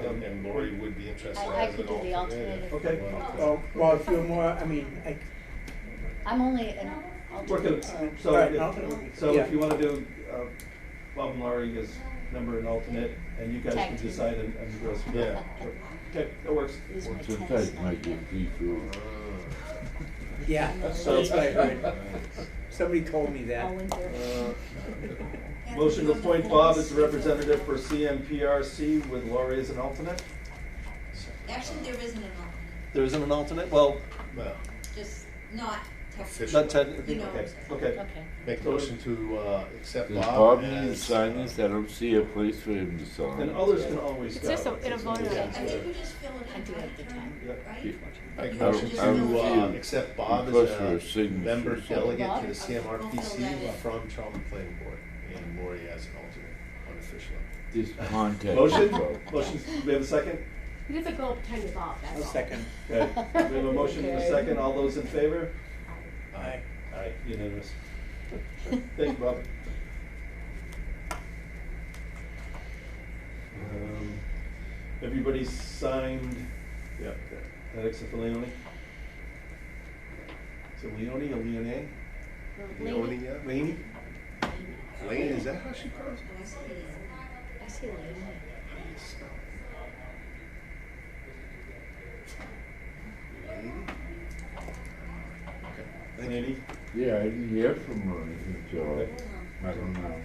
And Lori would be interested I as could an do the alternate. if Okay. you wanted to. Well, if you're more, I'm only an Work it, alternate. so, Alright, if- alternate would be- so yeah. if you wanna do, Bob and Laurie as member and alternate, and you guys Tag can team. decide and go from there. Yeah. Okay, that works. Use my Sometimes test. it might get see-through. Yeah, So- that's what I heard. Somebody told me that. All winter. Motion to appoint Bob as the representative for CMPRC with Laurie as an alternate? Actually, there isn't an alternate, There isn't an alternate? Well, Well, just not technically. Official. not technically, You know what okay, I'm saying. okay. Okay. make a motion to accept Does Bob Bob need to as, sign this? I don't see a place for him to sign. And others can always It's go. just in a voter I ID. think you just fill it I in do by have the turn, time. Yep. right? Make You a just motion fill I it don't in. see accept Bob request as for a a signature. member delegate to the I'll fill CMRPC that in. from Charlton Planning Board, and Lori as an alternate unofficially. Just contact. Motion? info. Motion, do we have a second? You have to go pretend you're Bob, that's I'll all. second. Okay, we have a motion and a Okay. second, all those in favor? Aye. Aye, unanimous. Thank you, Bob. Everybody signed, yeah, that except for Leone? Is it Leone or Leone? Leonie, yeah? Laney? Lane, is that how she pronounced Oh, I see it. I see the lady. it? Lane? Okay. Laney? Yeah, I didn't hear from her or anything, so Okay. I don't know.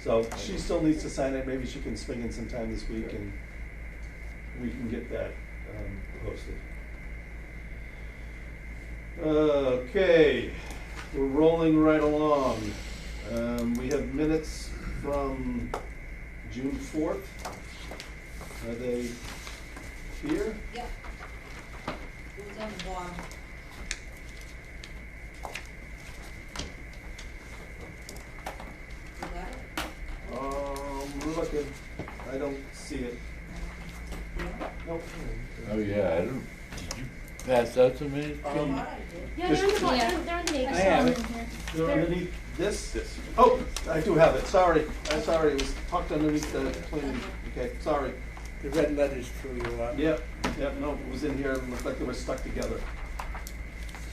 So she still needs to sign it, maybe she can swing in sometime this week and we can get that posted. Okay, we're rolling right along. We have minutes from June 4th. Are they here? Yep. It was on the bottom. You got it? We're looking, I don't see it. Nope. Oh, yeah, I don't, did you pass that to me? I thought I did. Yeah, they're in the, Yeah. they're in the neighborhood. I have it. They're underneath this? Oh, I do have it, sorry, I'm sorry, it was tucked underneath the clean, okay, sorry. The red letters threw you up. Yep, Yep, no, it was in here, it looked like they were stuck together.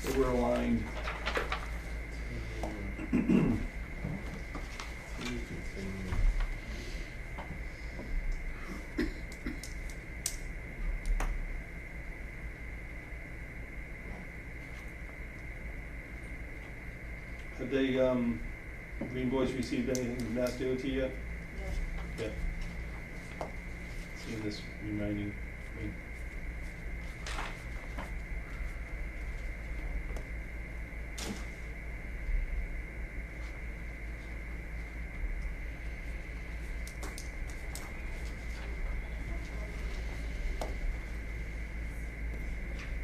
They were aligned. Have they, Green Boys received anything from Mass DOT yet? Yeah. Seeing this reminding me.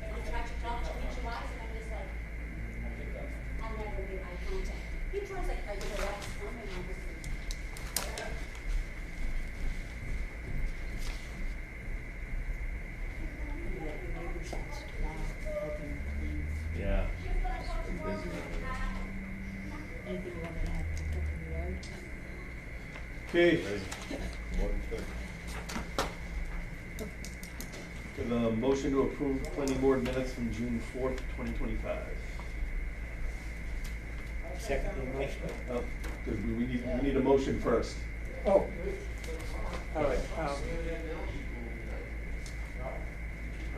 And I tried to talk to him in July, and I'm just like, I'll never make eye contact. He tries like I did the last time, and I'm just like, Yeah. It's been busy. Anything you wanna add to put in the yard? Okay, Busy. More than 30. give a motion to approve planning board minutes from June 4th, 2025. Second the motion. Oh, good, we need a motion first. Oh, all right,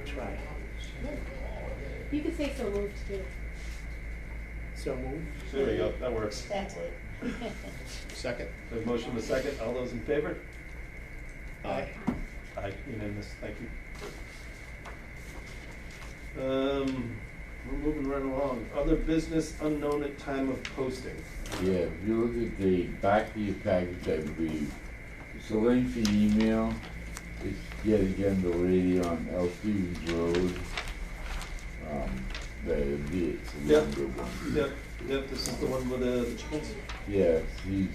try. You could say so moved too. So moved. There we go, that works. That's it. Second? The motion to second, all those in favor? Aye. Aye, unanimous, thank you. We're moving right along. Other business unknown at time of posting. Yeah, if you look at the back of your package, I believe, it's a lengthy email. It's yet again the lady on L. Stevens Road. It's a Yep. longer one. Yep, this is the one with the chickens. Yeah, she's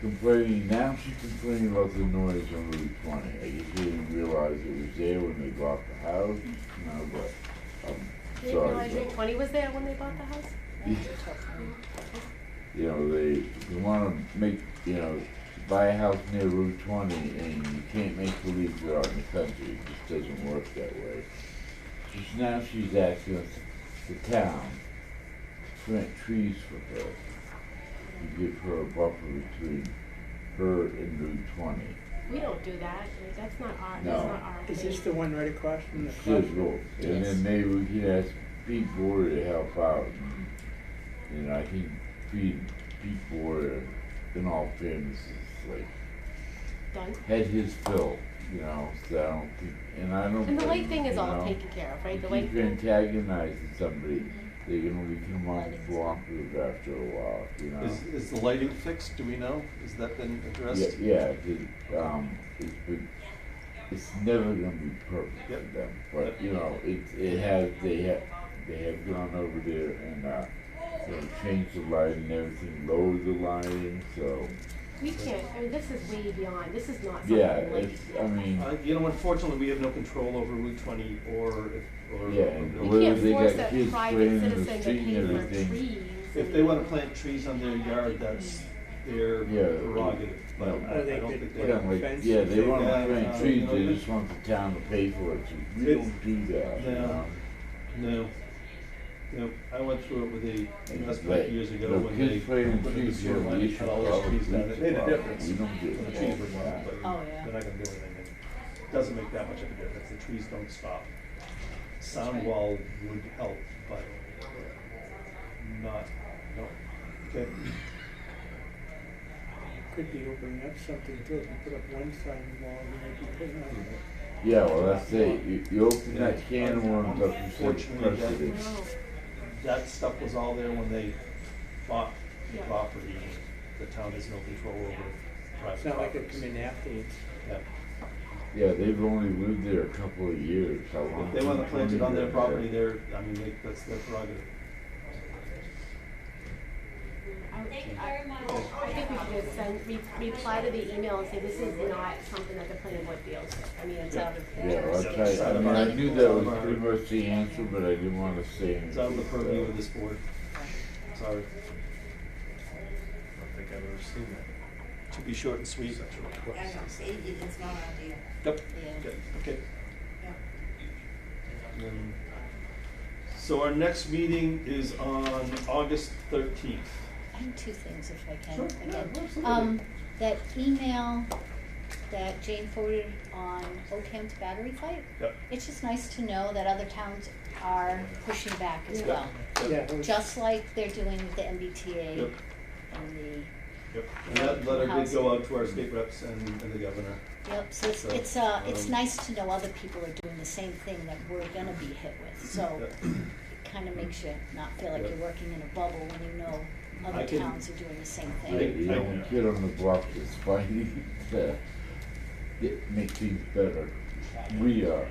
complaining, now she's complaining about the noise on Route 20. I guess she didn't realize it was there when they bought the house, but, Did you sorry. realize Route 20 was there when they bought the house? You know, they wanna make, buy a house near Route 20 and you can't make believe you're out in the country, it just doesn't work that way. Now she's asking us, the town, to plant trees for her, to give her a buffer between her and Route 20. We don't do that. Like, that's not our. No. That's not our Is thing. this the one right across from the Says crossroads? road, and then maybe we can ask Pete Boyer to help out. And I think Pete Boyer, in all fairness, is like, Done. had his fill, so I don't think, and I don't. And the light thing is you all know, taken care of, right? The if light you're thing. antagonizing somebody, they can only become uncooperative after a while, Is the lighting fixed, do we know? Has that been addressed? Yeah, it's never gonna be perfect Yep. for them, but, they have gone over there and, changed the lighting and everything, lowered the lighting, so, We can't. I mean, this is way beyond. This is not something yeah, like. Unfortunately, we have no control over Route 20 or. yeah, and We whether can't they force got a kids private playing in the citizen to street pay and for everything. trees. If they wanna plant trees on their yard, that's their Yeah. prerogative, but No. I don't think they Yeah, have. like, Fence yeah, if they they wanna got, plant trees, you they know, just want the town to pay for it, so we It's- don't do that, No. No, I went through it with the investment Like, years ago no, when they kids playing in put in the trees, sewer you know, line, the they issue cut all those of trees down. It made a police difference. We don't do When the that. trees were gone, but Oh, yeah. they're not gonna do anything. It doesn't make that much of a difference. The trees don't stop. Sound wall would help, but not, no. Okay. Could be opening up something too, if you put up one side of the wall, you might be putting up. Yeah, well, that's it, you open that can of worms up, you set Unfortunately, precedent. No. That stuff was all there when they bought the Yeah. property. The town has no control over private It's not like it properties. come in afterwards. Yeah. Yeah, they've only lived there a couple of years, how long? If they wanna plant it on their 20 property, years. that's their prerogative. Thank you very much. I think we should just reply to the email and say this is not something that the planning board deals with. I mean, it's out of. Yeah, well, that's right, I mean, I knew that was pretty much the answer, but I didn't wanna say anything. It's out of the purview of so. this board. Sorry. I don't think I've ever seen that. To be short and sweet. Such a request. It's not ideal. Yep. Yeah. Good. Okay. So our next meeting is on August 13th. I have two things if I can, Sure, again. yeah, absolutely. That email that Jane forwarded on Oakham's battery fight, Yep. it's just nice to know that other towns are pushing back as Yep. well. Yep. Yeah, it was- Just like they're doing with the MBTA Yep. and Yep. And that letter did go out to our state reps and the governor. yep, so So, it's nice to know other people are doing the same thing that we're gonna be hit with, so Yep. it kinda makes you not feel like Yep. you're working in a bubble when you know I other can- towns are doing the same The thing. only kid on the block that's fighting to make things better. We are,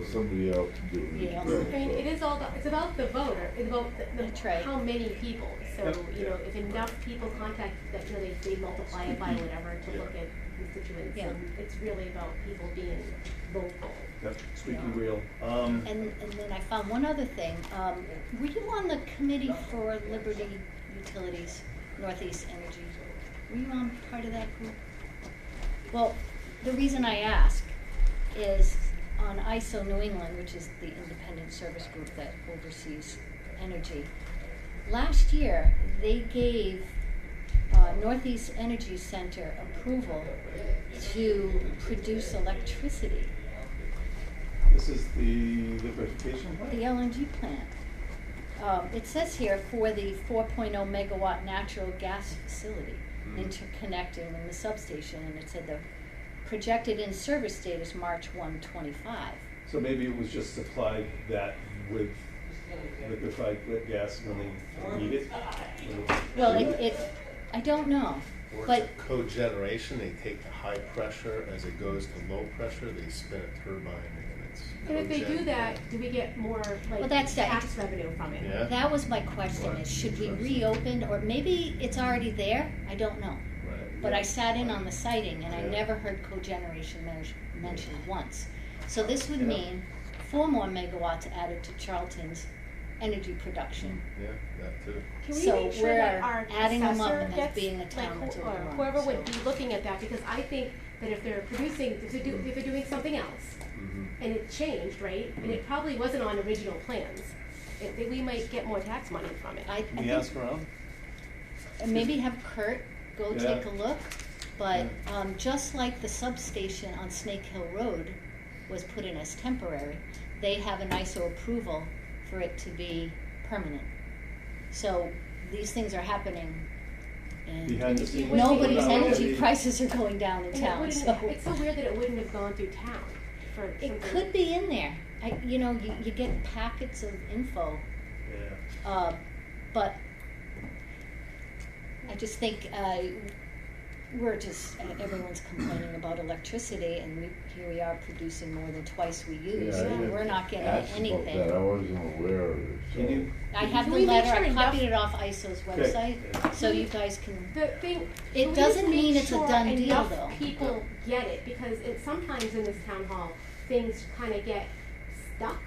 somebody else doing it. Yeah. I mean, it is all, it's about the voter, it's about That's right. how many people. So, Yep. if enough people contact that, they multiply it by whatever to look at constituents. Yeah. And it's really about people being vocal. Yep, squeaky Yeah. wheel. And then I found one other thing. Were you on the committee for Liberty Utilities, Northeast Energy? Were you on part of that group? Well, the reason I ask is on ISO New England, which is the independent service group that oversees energy. Last year, they gave Northeast Energy Center approval to produce electricity. This is the liquefaction plant? The LNG plant. It says here for the 4.0 megawatt natural gas facility interconnecting in the substation, and it said the projected in-service date is March 1, 25. So maybe it was just supplied that with liquefied gas when they need it? Well, I don't know, Or it's but a cogeneration, they take the high pressure, as it goes to low pressure, they spin a turbine and it's And if they do cogen. that, do we get more, Well, that's that. tax revenue from it? Yeah. that was my question, is should we reopen, or maybe it's already there, I don't know. Right. But I sat in on the sighting and I Yeah. never heard cogeneration mentioned once. So this would Yeah. mean 4 more megawatts added to Charlton's energy production. Yeah, that too. Can we So make sure that we're our adding them up assessor as gets, being a town like, that's or overrun, whoever would so- be looking at that, because I think that if they're producing, if they're doing something else, Mhm. and it changed, right, and it probably wasn't on original plans, we might get more tax money from it. I Can we think, ask around? and maybe have Kurt go Yeah. take a look, but, just like the substation on Snake Hill Road was put in as temporary, they have an ISO approval for it to be permanent. So these things are happening and Behind the You scenes? wouldn't nobody's think- energy prices are going down in And it town, wouldn't- so. it's so weird that it wouldn't have gone through town for something. It could be in there. You get packets of info, Yeah. but I just think, everyone's complaining about electricity and here we are producing more than twice we use Yeah, I and didn't we're not getting ask about anything. that. I wasn't aware of it, so. Can you? I have Can the we make letter, sure I enough- copied it off ISO's website, Yeah. so you guys can, The thing, It can we doesn't just make mean it's a sure done deal, enough though. people get it, because sometimes in this town hall, things kinda get stuck,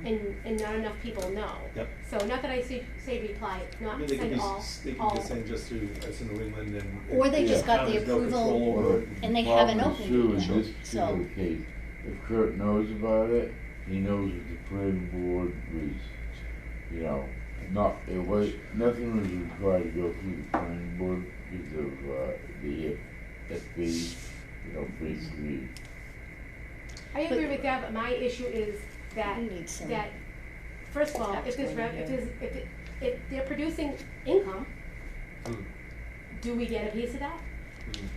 and not enough people know. Yep. So not that I say reply, I not mean, they could send be, all, they could all. just send just to us in New England and. Or they just got the town has no approval control over it. and they haven't Problem opened too, it yet, in this so. particular case, if Kurt knows about it, he knows what the planning board was, nothing was required to go through the planning board because of, the SB, basically. I agree with that, but my issue is that, We need some that, first of all, tax if there's, money here. if they're producing income, Mm. do we get a piece of that?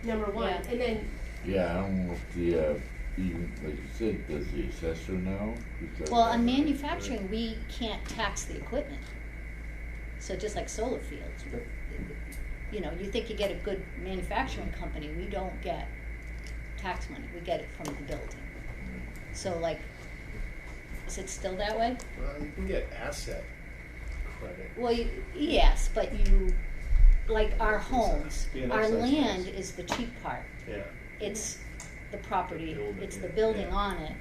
Number one, Yeah. and then, Yeah, I don't know if the, even, like you said, does the assessor know? Because Well, on manufacturing, we can't tax the equipment. So just like solar fields, you think you get a good manufacturing company, we don't get tax money, we get it from the building. So like, is it still that way? Well, you can get asset credit. Well, yes, but like our homes, Be an our excise land tax. is the cheap part. Yeah. It's the property, The building, it's the yeah. building Yeah. on it.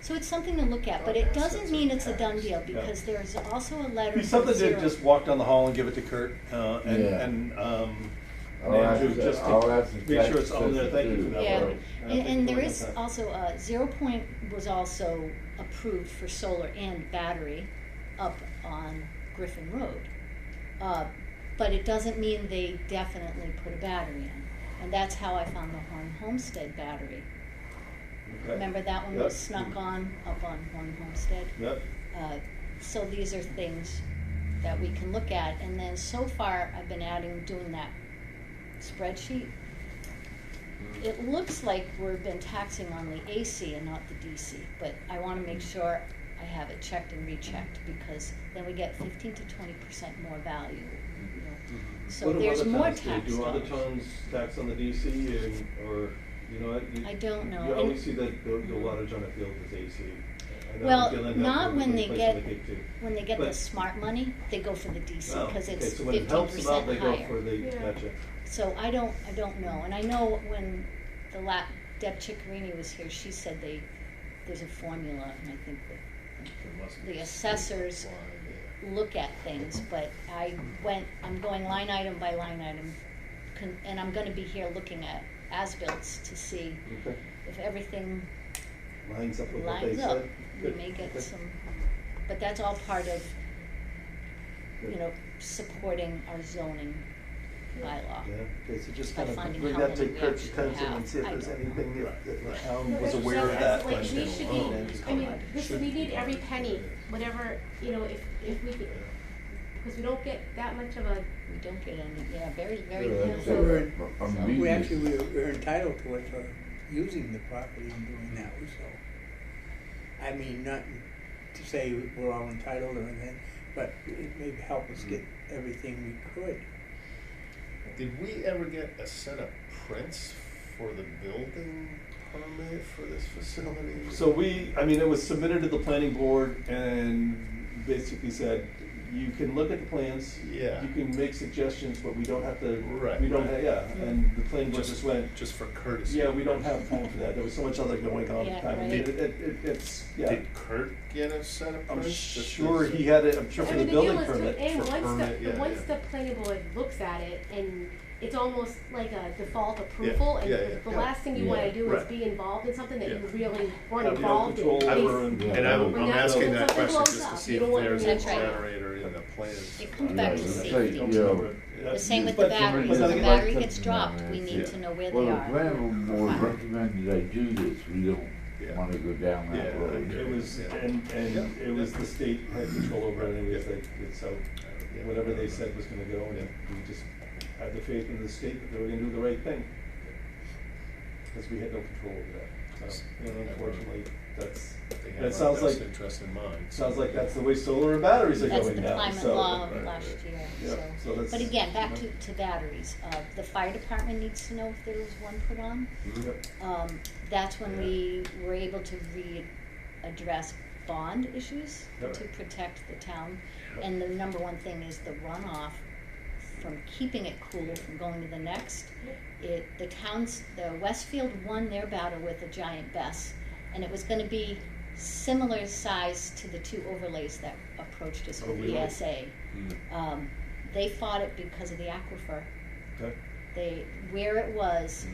So it's something to look at, but All it assets doesn't are mean it's a done taxed. deal, Yeah. because there's also a letter Be from something to Zero. just walk down the hall and give it to Kurt, Yeah. and, I'll ask too, just I'll to have to make sure check it's on there, thank you for that, Yeah, Laura. and there is also, Zero Point was also approved for solar and battery up on Griffin Road. But it doesn't mean they definitely put a battery in. And that's how I found the Horn Homestead battery. Remember that one was snuck on, up on Horn Homestead? Yep, So these are things that we can look at, and then so far, I've been doing that spreadsheet. It looks like we've been taxing on the AC and not the DC, but I wanna make sure I have it checked and rechecked, because then we get 15 to 20% more value. You know. So What do there's other more towns do? tax Do other dollars. towns tax on the DC and, or, you know, I don't know. You And- always see that the wattage on a field is AC. I know Well, Gillen, not that's when a they place get, on the Cape too. when they get the But- smart money, they go for the DC, Oh, cause okay, it's so when it helps them out, 15% they go higher. for the, Yeah. gotcha. So I don't know, and I know when Deb Ciccarini was here, she said there's a formula, and I think that the assessors look at things, but I'm going line item by line item, and I'm gonna be here looking at as-bills to see Okay. if everything Lines up with what they lines said. up. We Good. may get Okay. some, but that's all part of, you know, supporting our zoning bylaw. Yeah, okay, so just By kind of finding bring how that to many we Kurt's actually attention and have. see if I there's don't anything know. that the town No, was that's- aware of that's that. like, but- we should be, I mean, we need every penny, whatever, you know, if we could, because we don't get that much of a, We don't get any, yeah, very, very Yeah, little. so we're- I'm We reading actually, this. we're entitled to it for using the property and doing that, so. I mean, not to say we're all entitled or anything, but it may help us get everything we could. Did we ever get a set of prints for the building permit for this facility? So I mean, it was submitted to the planning board and basically said, you can look at the plans. Yeah. You can make suggestions, but we don't have to. Right, We don't right. have, yeah, and the planning board just went, Just for courtesy. yeah, we don't have time for that. There was so much other going on at Yeah, the time. I mean, right. it's, yeah. Did Kurt get a set of I'm prints? Just sure as- he had it, I'm sure I for mean, the the deal building is, permit. and for once permit, the, yeah, once yeah. the planning board looks at it, and it's almost like a default approval, and yeah, yeah, the yeah. last thing you wanna Yeah. do is Right. be involved in something that you Yeah. really weren't Have no involved in. control I mean, over and- Yeah. And When I'm that- asking when that something question blows just to up, see you if don't want there's to a be That's right. generator in the plans. It comes Yeah, back to let's safety. say, you know, The same with But- the batteries, but if then the again, battery like gets something dropped, like we that. need Yeah. to know where Well, they the are. planning board recommended I do this, we don't Yeah. wanna go down that Yeah, road. It was, Yeah. and it was the state had control over it anyways, so Yeah. whatever they said was gonna go, and we just had the faith in the state that they were gonna do the right thing. Because we had no control over that, so, you know, unfortunately, They have that our sounds best like, interest in mind. sounds like that's the way solar and batteries are That's going the now, climate so. law of Right, last right. year, Yeah, so. so that's- But again, back to batteries, the fire department needs to know if there was one put on. Yep. That's when we were able to address bond issues Yep. to protect the town. Yep. And the number one thing is the runoff from keeping it cool from going to the next. The Westfield won their battle with a giant BESS, and it was gonna be similar size to the two overlays that approached us Oh, with really? ESA. Mm. They fought it because of the aquifer. Okay. Where it was,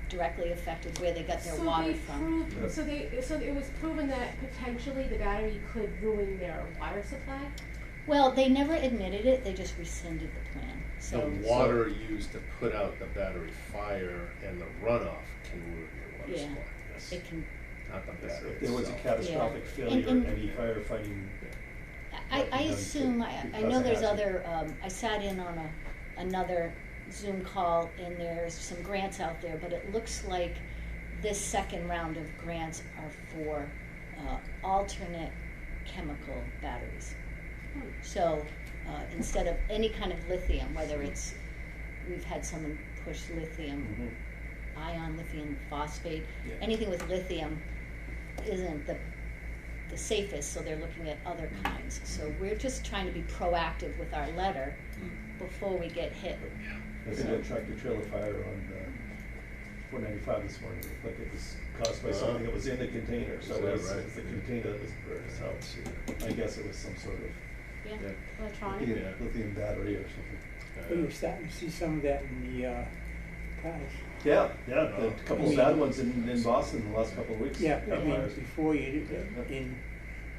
directly affected where they got their So water they from. proved, so it was proven that potentially the battery could ruin their water supply? Well, they never admitted it, they just rescinded the plan, The so. water used to put out the battery fire and the runoff can ruin your water Yeah. supply. Yes. It can, Not the battery If there was a itself. catastrophic Yeah. failure, And- any firefighting, I Might be done assume, too, I because know it there's has other, I sat in on another Zoom call and there's some grants out there, but it looks like this second round of grants are for, alternate chemical batteries. So, instead of any kind of lithium, whether it's, we've had someone push lithium, ion lithium phosphate, Yeah. anything with lithium isn't the safest, so they're looking at other kinds. So we're just trying to be proactive with our letter before we get hit. I think a tractor trailer fire on 495 this morning, looked like it was caused by something that was in the container, so Is that it was right? the container that was burned, so I guess it was some sort of Yeah. Yeah. Electronic? lithium battery or something. But you're starting to see some of that in the, cars. Yeah, Yeah, a couple of bad ones in Boston in the last couple of weeks. Yeah, I mean, Fires. before you, in,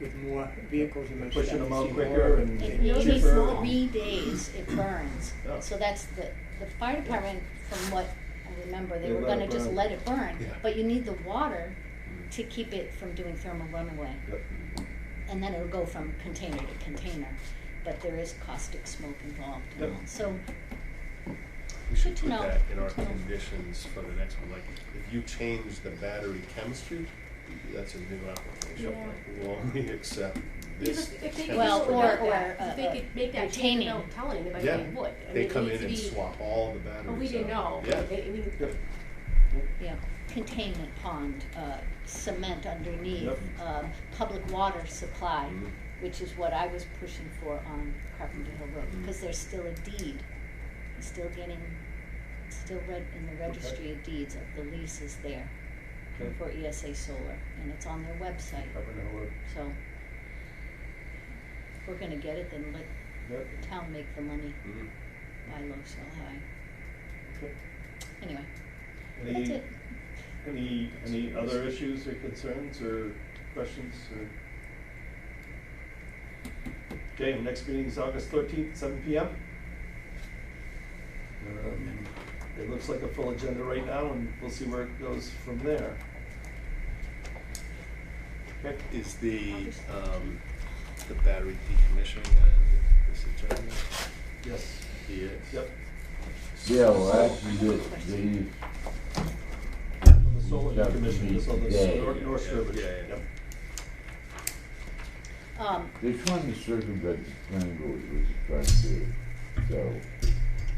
with more vehicles, you might start Pushing to them out see quicker more. and It Yours usually is cheaper. small. 3 days it burns. Yeah. So that's the fire department, from what I remember, they They were let gonna it just burn. let it burn. Yeah. But you need the water to keep it from doing thermal runaway. Yep. And then it'll go from container to container. But there is caustic smoke involved and Yep. all. So, We should Good to put know. that in our Good to know. conditions for the next one, like, if you change the battery chemistry, that's a new application. Yeah. We'll only accept this. Because if they chemistry. Well, could or- without or, that, if they could make that change retaining. without telling anybody, Yeah. they would. I They mean, it come needs in to and be- swap all the batteries Oh, we didn't know. out. Yeah. I mean, Yep. yeah, containment pond, cement underneath, Yep. public water supply, Mhm. which is what I was pushing for on Carpenter Hill Road, Mhm. because there's still a deed. It's still getting, it's still read in the registry of deeds of the leases there Okay. for ESA Solar, and it's on their website, Cover no work. so. If we're gonna get it, then let Yep. the town make the money, Mhm. buy low, sell high. Okay. Anyway, Any, that's it. any other issues or concerns or questions or? Okay, next meeting is August 13th, 7 PM. It looks like a full agenda right now, and we'll see where it goes from there. Okay. Is the battery decommissioning on this agenda? Yes. He is. Yep. Yeah, well, actually, they, The solar Yeah, decommission, so the today. North Sturbridge. Yeah, yeah. Yep. they're trying to circumvent the planning board, which is trying to do, so.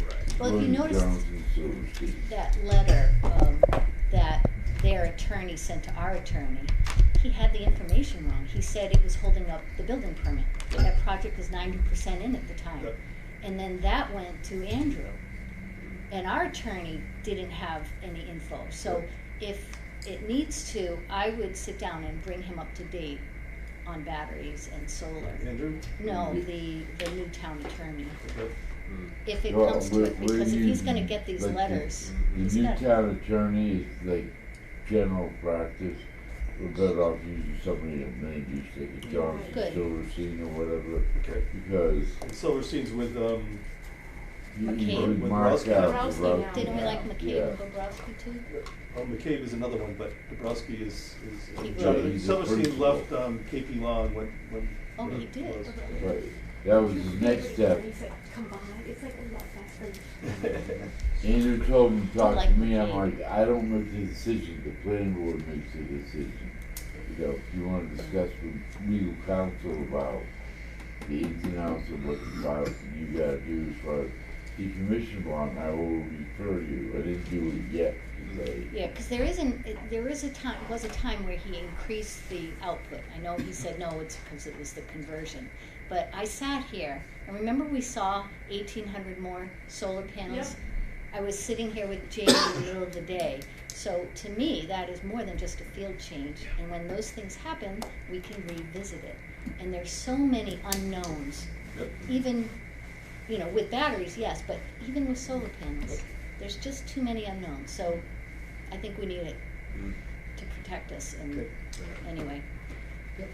Right. Well, if you William notice Johnson, Silver State. that letter, that their attorney sent to our attorney, he had the information wrong. He said it was holding up the building permit. That project was 90% in at the time. Yep. And then that went to Andrew. And our attorney didn't have any info. So if it needs to, I would sit down and bring him up to date on batteries and solar. Andrew? No, the new town attorney, Okay. Mm. if it Well, comes to we're- it, we're because if he's using, gonna get these like, letters, The he's new got. town attorney is like general practice, we're better off using somebody that manages, like a Johnson, Good. Silverstein or whatever, Okay. because And Silverstein's with, you McCabe. would mark Bobrowski. out Bobrowski the route. now. Didn't we like Yeah. McCabe and Bobrowski too? McCabe is another one, but Dabrowski is He John- he's a Silverstein principal. left, KP Law and when. Oh, when he it did? was. Right, that was the next step. He said, combine, it's like a lot faster. Andrew told me, Oh, talk like to me, I'm McCabe. like, I don't make the decision, the planning board makes the decision. You know, if you wanna discuss with legal counsel about the ins and outs of what the files that you gotta do as far as decommission bond, I will refer you, I didn't do it yet, today. Yeah, because there is a time, was a time where he increased the output. I know he said, no, it's because it was the conversion. But I sat here, and remember we saw 1,800 more solar panels? I was sitting here with Jane in the middle of the day. So to me, that is more than just a field change. And when those things happen, we can revisit it. And there's so many unknowns. Yep. Even, with batteries, yes, but even with solar panels, there's just too many unknowns. So I think we need it Mm. to protect us. And Okay. anyway. Yep.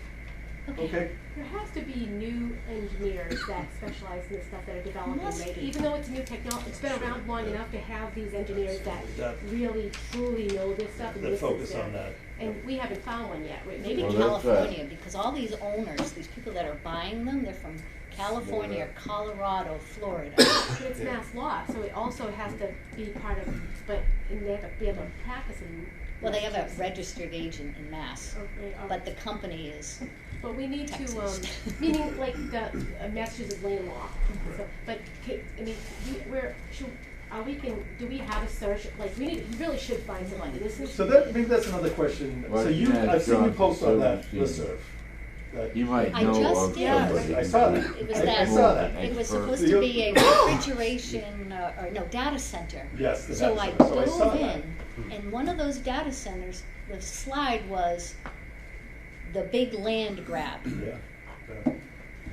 Okay. Okay, There has to be new engineers that specialize in this stuff that are developing, Must right? be. Even though it's new technology, it's been around long enough to have these engineers that That- really, truly know this stuff and that this is focus their. on that. And we haven't found one yet, right? Maybe Well, that's right. California, because all these owners, these people that are buying them, they're from California, Colorado, Florida. But it's mass law, so it also has to be part of, and they have to be able to practice in. Well, they have a registered agent in Mass, Okay, all but right. the company is, But we need to, Texas. meaning like the Massachusetts land law. So, but, do we have a search, like, we really should find somebody, this is. So maybe that's another question. Well, So yeah, I've seen you John post on that Silverstein. listserv. that- You might I know just of did. somebody. I saw that. it was I that, saw that. it was Expert. supposed to be a refrigeration, data center. Yes, the So data I center. So I saw dove that. in, and one of those data centers, the slide was the big land grab. Yeah.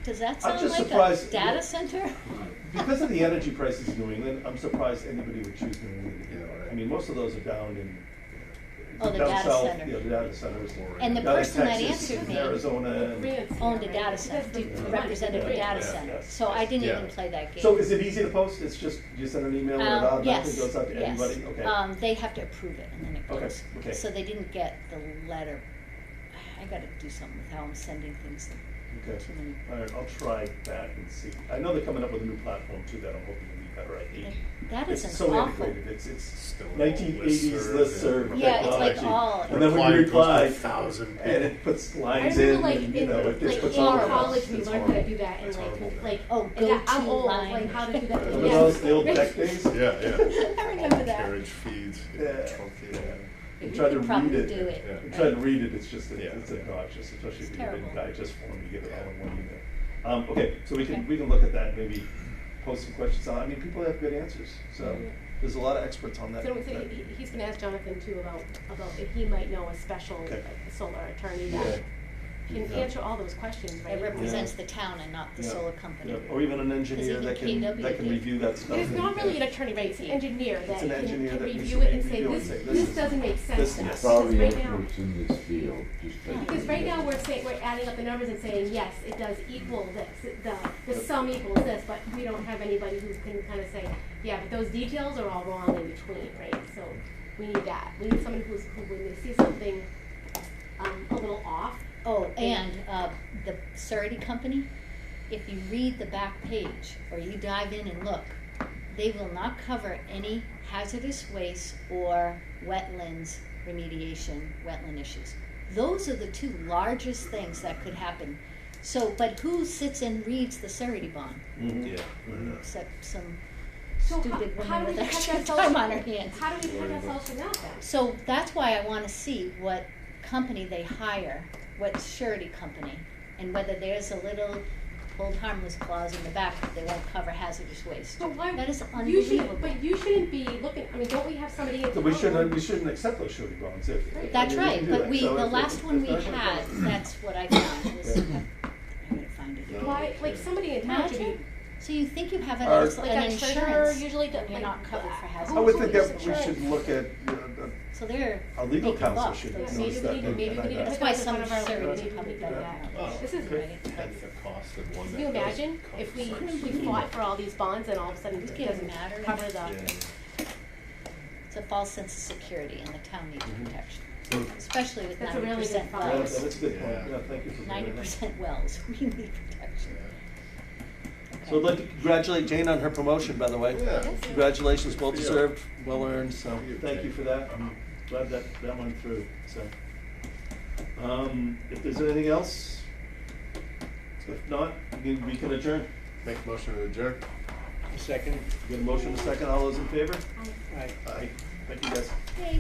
Does that I'm sound just like a surprised- data center? Because of the energy prices in New England, I'm surprised anybody would choose New England. Yeah, right. I mean, most of those are down in. Oh, the down data south, center. Yeah, the data centers. And the Down in person that Texas, answered me Arizona. and- Grants Owned a here, data right? center, Because the money represented a for the data grants. center, yes, so I didn't yeah. even play that game. So is it easy to post? It's just, you send an email or it automatically Yes, goes out to yes. everybody? Okay. They have to approve it and then it Okay, goes. okay. So they didn't get the letter. I gotta do something with how I'm sending things, Okay. too many. All right, I'll try that and see. I know they're coming up with a new platform too that I'm hoping will be better. I hate. That is It's an so awful. antiquated. It's Still an old 1980s listserv, listserv Yeah, it's like technology. all- And then when Reply you goes to reply, 1,000. and it puts I lines remember in, like and, in, you know, it just like puts in all of college, us. we It's learned how to horrible. do that and It's like, horrible. like, Oh, and go that- I'm to old, line. like how to do that. Remember Yeah. those, the old tech days? Yeah, yeah. I remember that. Carriage feeds, Yeah. truncated. You You try to could probably read do it. it, Yeah. You right? try to read it, it's just, Yeah. it's obnoxious, especially if It's you're in terrible. digest form, you get it all in Yeah. one email. Okay, so we Okay. can look at that, maybe post some questions on, I mean, people have good answers, so, Yeah. there's a lot of experts on that. So he's gonna ask Jonathan too about if he might know a special Okay. like, solar attorney Yeah. that can Yeah. answer all those questions, right? It represents the town and not the Yeah. solar company. Yeah, or even an engineer even that KW can did. review that stuff. It's and- not really an attorney, right, it's an engineer that It's an can engineer that needs review to it and say, review and this, say, this is- doesn't make sense this- to us. yes. Probably Because right now, experts in this field, just like. because right now we're saying, we're adding up the numbers and saying, yes, it does equal this, the sum equals this, but we don't have anybody who can kind of say, yeah, but those details are all wrong in between, right? So we need that. We need someone who, when they see something, a little off. Oh, and the Surrey company, if you read the back page or you dive in and look, they will not cover any hazardous waste or wetlands remediation, wetland issues. Those are the two largest things that could happen. So, but who sits and reads the Surrey bond? Mhm. Yeah. Mhm. Except some So stupid how do woman we with protect extra ourselves? time on her hands. How do we protect ourselves from that then? So that's why I wanna see what company they hire, what surety company, and whether there's a little hold harmless clause in the back that they won't cover hazardous waste. So why, That is you should, unbelievable. but you shouldn't be looking, I mean, don't we have somebody in So we town? shouldn't accept those surety bonds if. Right. That's I mean, we right, can do but that. we, So the if- last if one we that's not a had, problem. that's what I found was, Yeah. I'm gonna find it. No. Why, like somebody in town should be, Imagine, so you think you have Our- an like an a treasurer insurance, usually, and you're not covered for I hazardous would think waste. that we should look at, So they're our legal making counsel buck. should yeah, notice maybe that. we need to, maybe we need to That's put why that in front of our, some maybe surety we need to company do does that. that. Oh, This is, okay. Tenth the cost of one can that you does imagine cover if we surety. fought for all these bonds and all of a sudden it It's getting doesn't madder. cover the, Yeah. It's a false sense of security, and the town needs Mhm. protection, So- especially with That's a really 90% good Yeah, thought. wells. that's a good point, Yeah. yeah, thank you for bringing that up. 90% wells, we need protection. So I'd like to congratulate Jane on her promotion, by the way. Yeah. Congratulations, well Yeah. deserved, well earned, so Thank you, thank you Jane. for that. I'm glad that went through, so. If there's anything else, if not, we can adjourn. Make a motion to adjourn. Second, Get a motion, a second, all those in favor? I Aye. Thank you, guys. Hey,